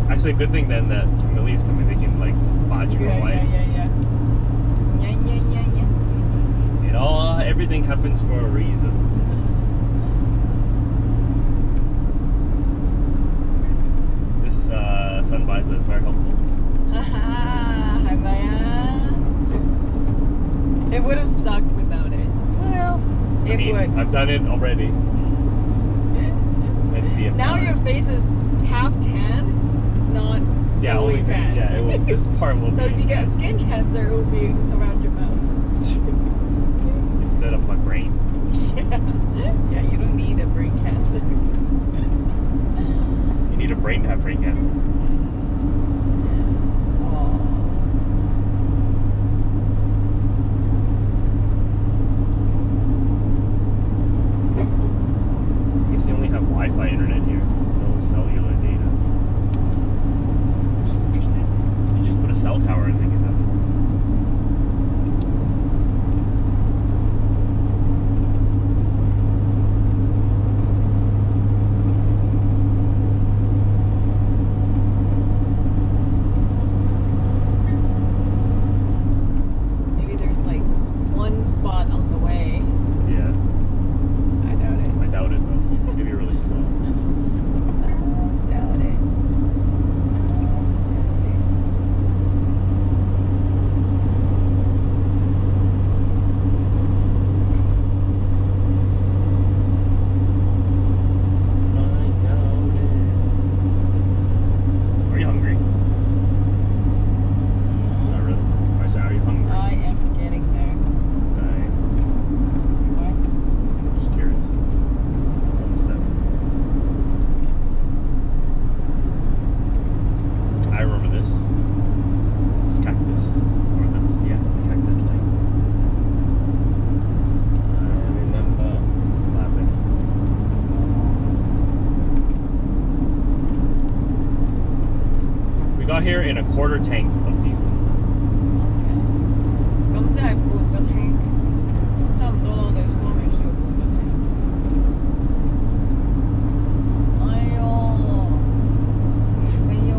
Actually, a good thing then that Camille's coming. They can like botch you away. Yeah. It all everything happens for a reason. This sun visor is very helpful. Hi, Maya. It would have sucked without it. Well, It would. I've done it already. Let it be a Now plan. your face is half tan, not fully tan. Yeah, it will, this part will So be if you get skin cancer, it will be around your mouth. instead of my brain. Yeah, you don't need a brain cancer. You need a brain to have brain cancer. I guess they only have Wi-Fi internet here, no cellular data. Which is interesting. You just put a cell tower and they get that. Maybe there's like one spot on the way. Yeah, I doubt it. I doubt it though. Maybe really slow. I doubt it. Are you hungry? Not really. I said, are you hungry? I am getting there. Okay. What? Just curious. It's almost 7. I remember this. This cactus. Or this, yeah, the cactus lane. I remember laughing. We got here in a quarter tank of diesel.咁即係半個 tank，差唔多咯。我哋 Squamish 要半個 tank。哎呦，哎呦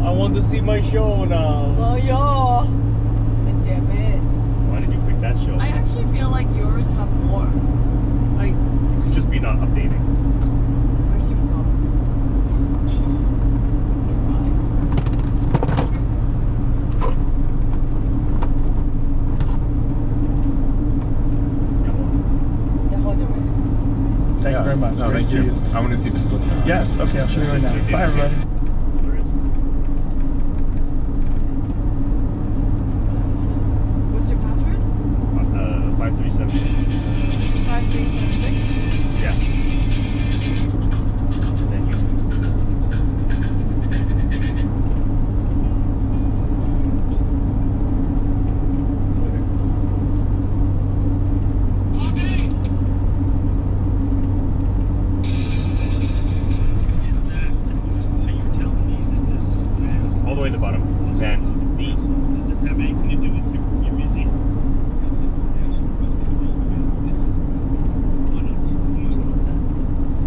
I want to see my show now. 哎呦 ，damn it! Why did you pick that show? I actually feel like yours have more. Like, It could just be not updating. where's your phone? Jesus. Try. Yeah, hold it right. Thank you very much. No, Great thank to see you. I want to see the split zone. Yes. Okay, I'll show you right now. Bye, everybody. There is. What's your password? 537. 5376. Yeah. And then YouTube. It's over there. So you're telling me that this is All the way to the bottom. Advanced D. does this have anything to do with your museum? This is the National Rustic Ball Trail. This is one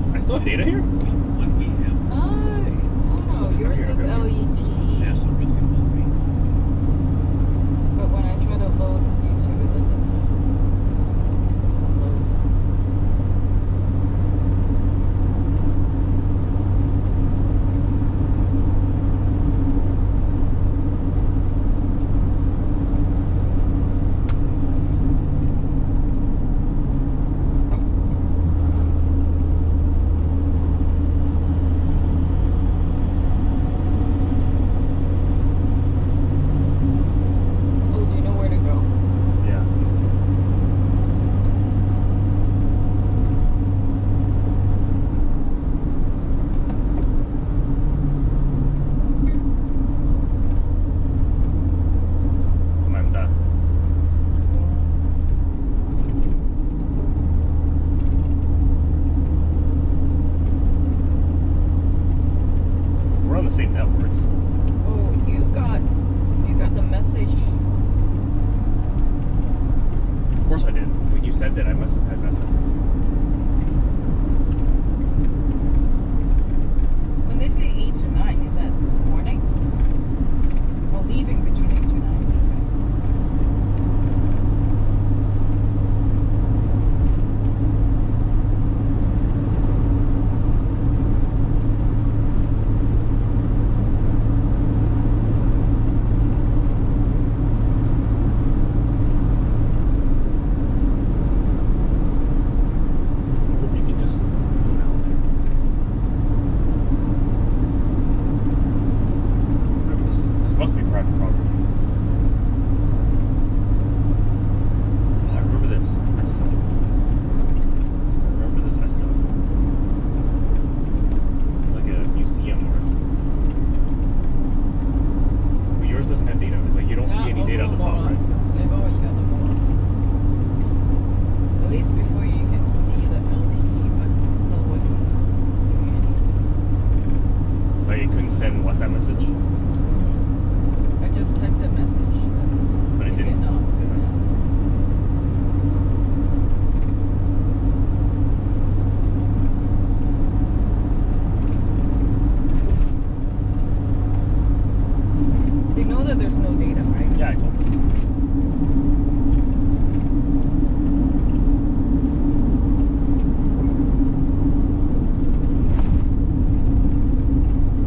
of I still have data here? what we have. Oh, yours is LET. National Rustic Ball Trail. But when I try to load sent it, I must have had messed up. When they say 8 to 9, is that morning? Or leaving between 8 to 9? If you could just, this must be private property. Oh, I remember this. Esso. I remember this Esso. Like a museum or but yours doesn't have data. Like you don't see any data at the top, right? They've already got the more. At least before you can see the LTE, but it still wasn't doing anything. Like it couldn't send WhatsApp message. I just typed a message. But it did didn't. not. They know that there's no data, right? Yeah, I told you.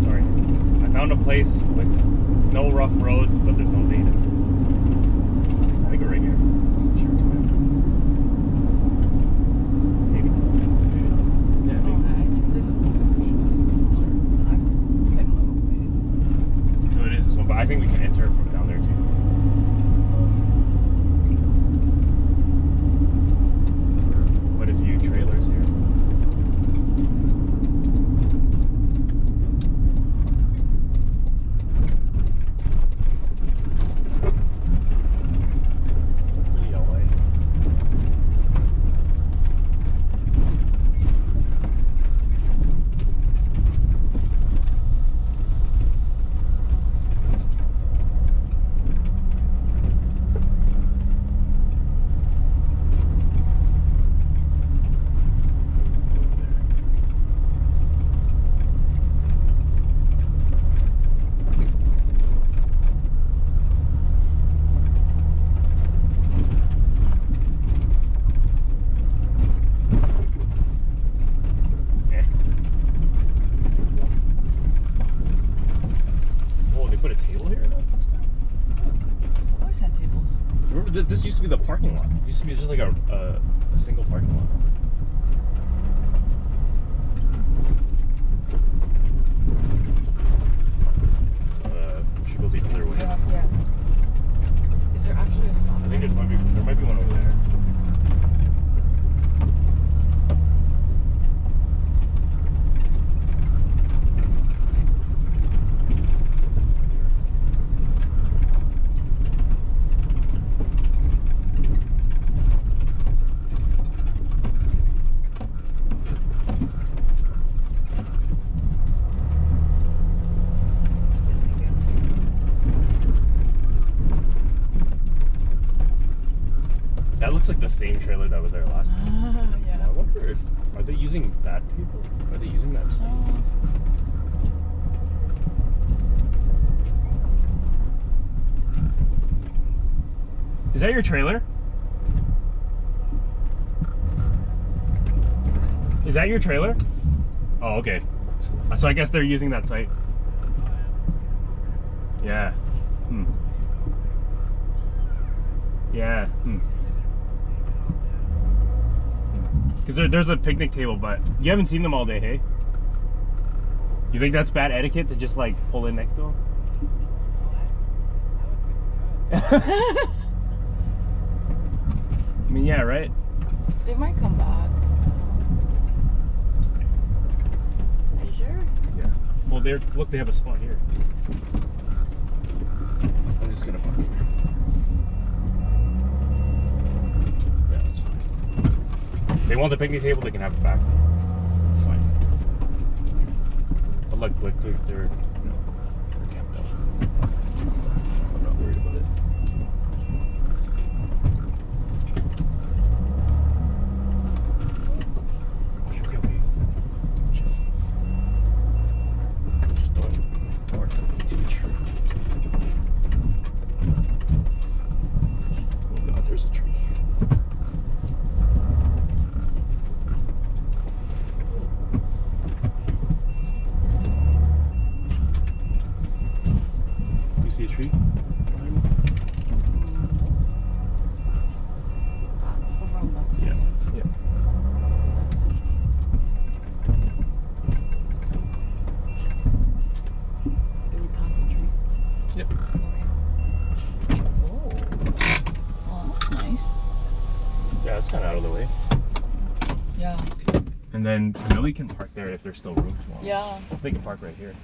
Sorry. I found a place with no rough roads, but there's no data. I think we're right here. Sure, come in. Maybe. Maybe not. Yeah, maybe. No, it is this one, but I think we can enter from down there too. Quite a few trailers here. Hopefully LA. Yeah. Oh, they put a table here? Always had tables. Remember, this used to be the parking lot. It used to be just like a single parking lot. We should go the other way. Yeah. Is there actually a stop? I think there might be one over there. It's busy down That looks like the same trailer that was there last time. here. I wonder if are they using that people? Are they using that site? Is that your trailer? Is that your trailer? Oh, okay. So I guess they're using that site. Yeah. Yeah. Because there's a picnic table, but you haven't seen them all day, hey? You think that's bad etiquette to just like pull in next to them? I mean, yeah, right? They might come back. That's okay. Are you sure? Yeah. Well, look, they have a spot here. I'm just gonna park here. Yeah, that's fine. If they want the picnic table, they can have it back. It's fine. But look, they're camped out. So I'm not worried about it. That's kind of out of the way. Yeah. And then Millie can park there if there's still room tomorrow. Yeah. They can park right here.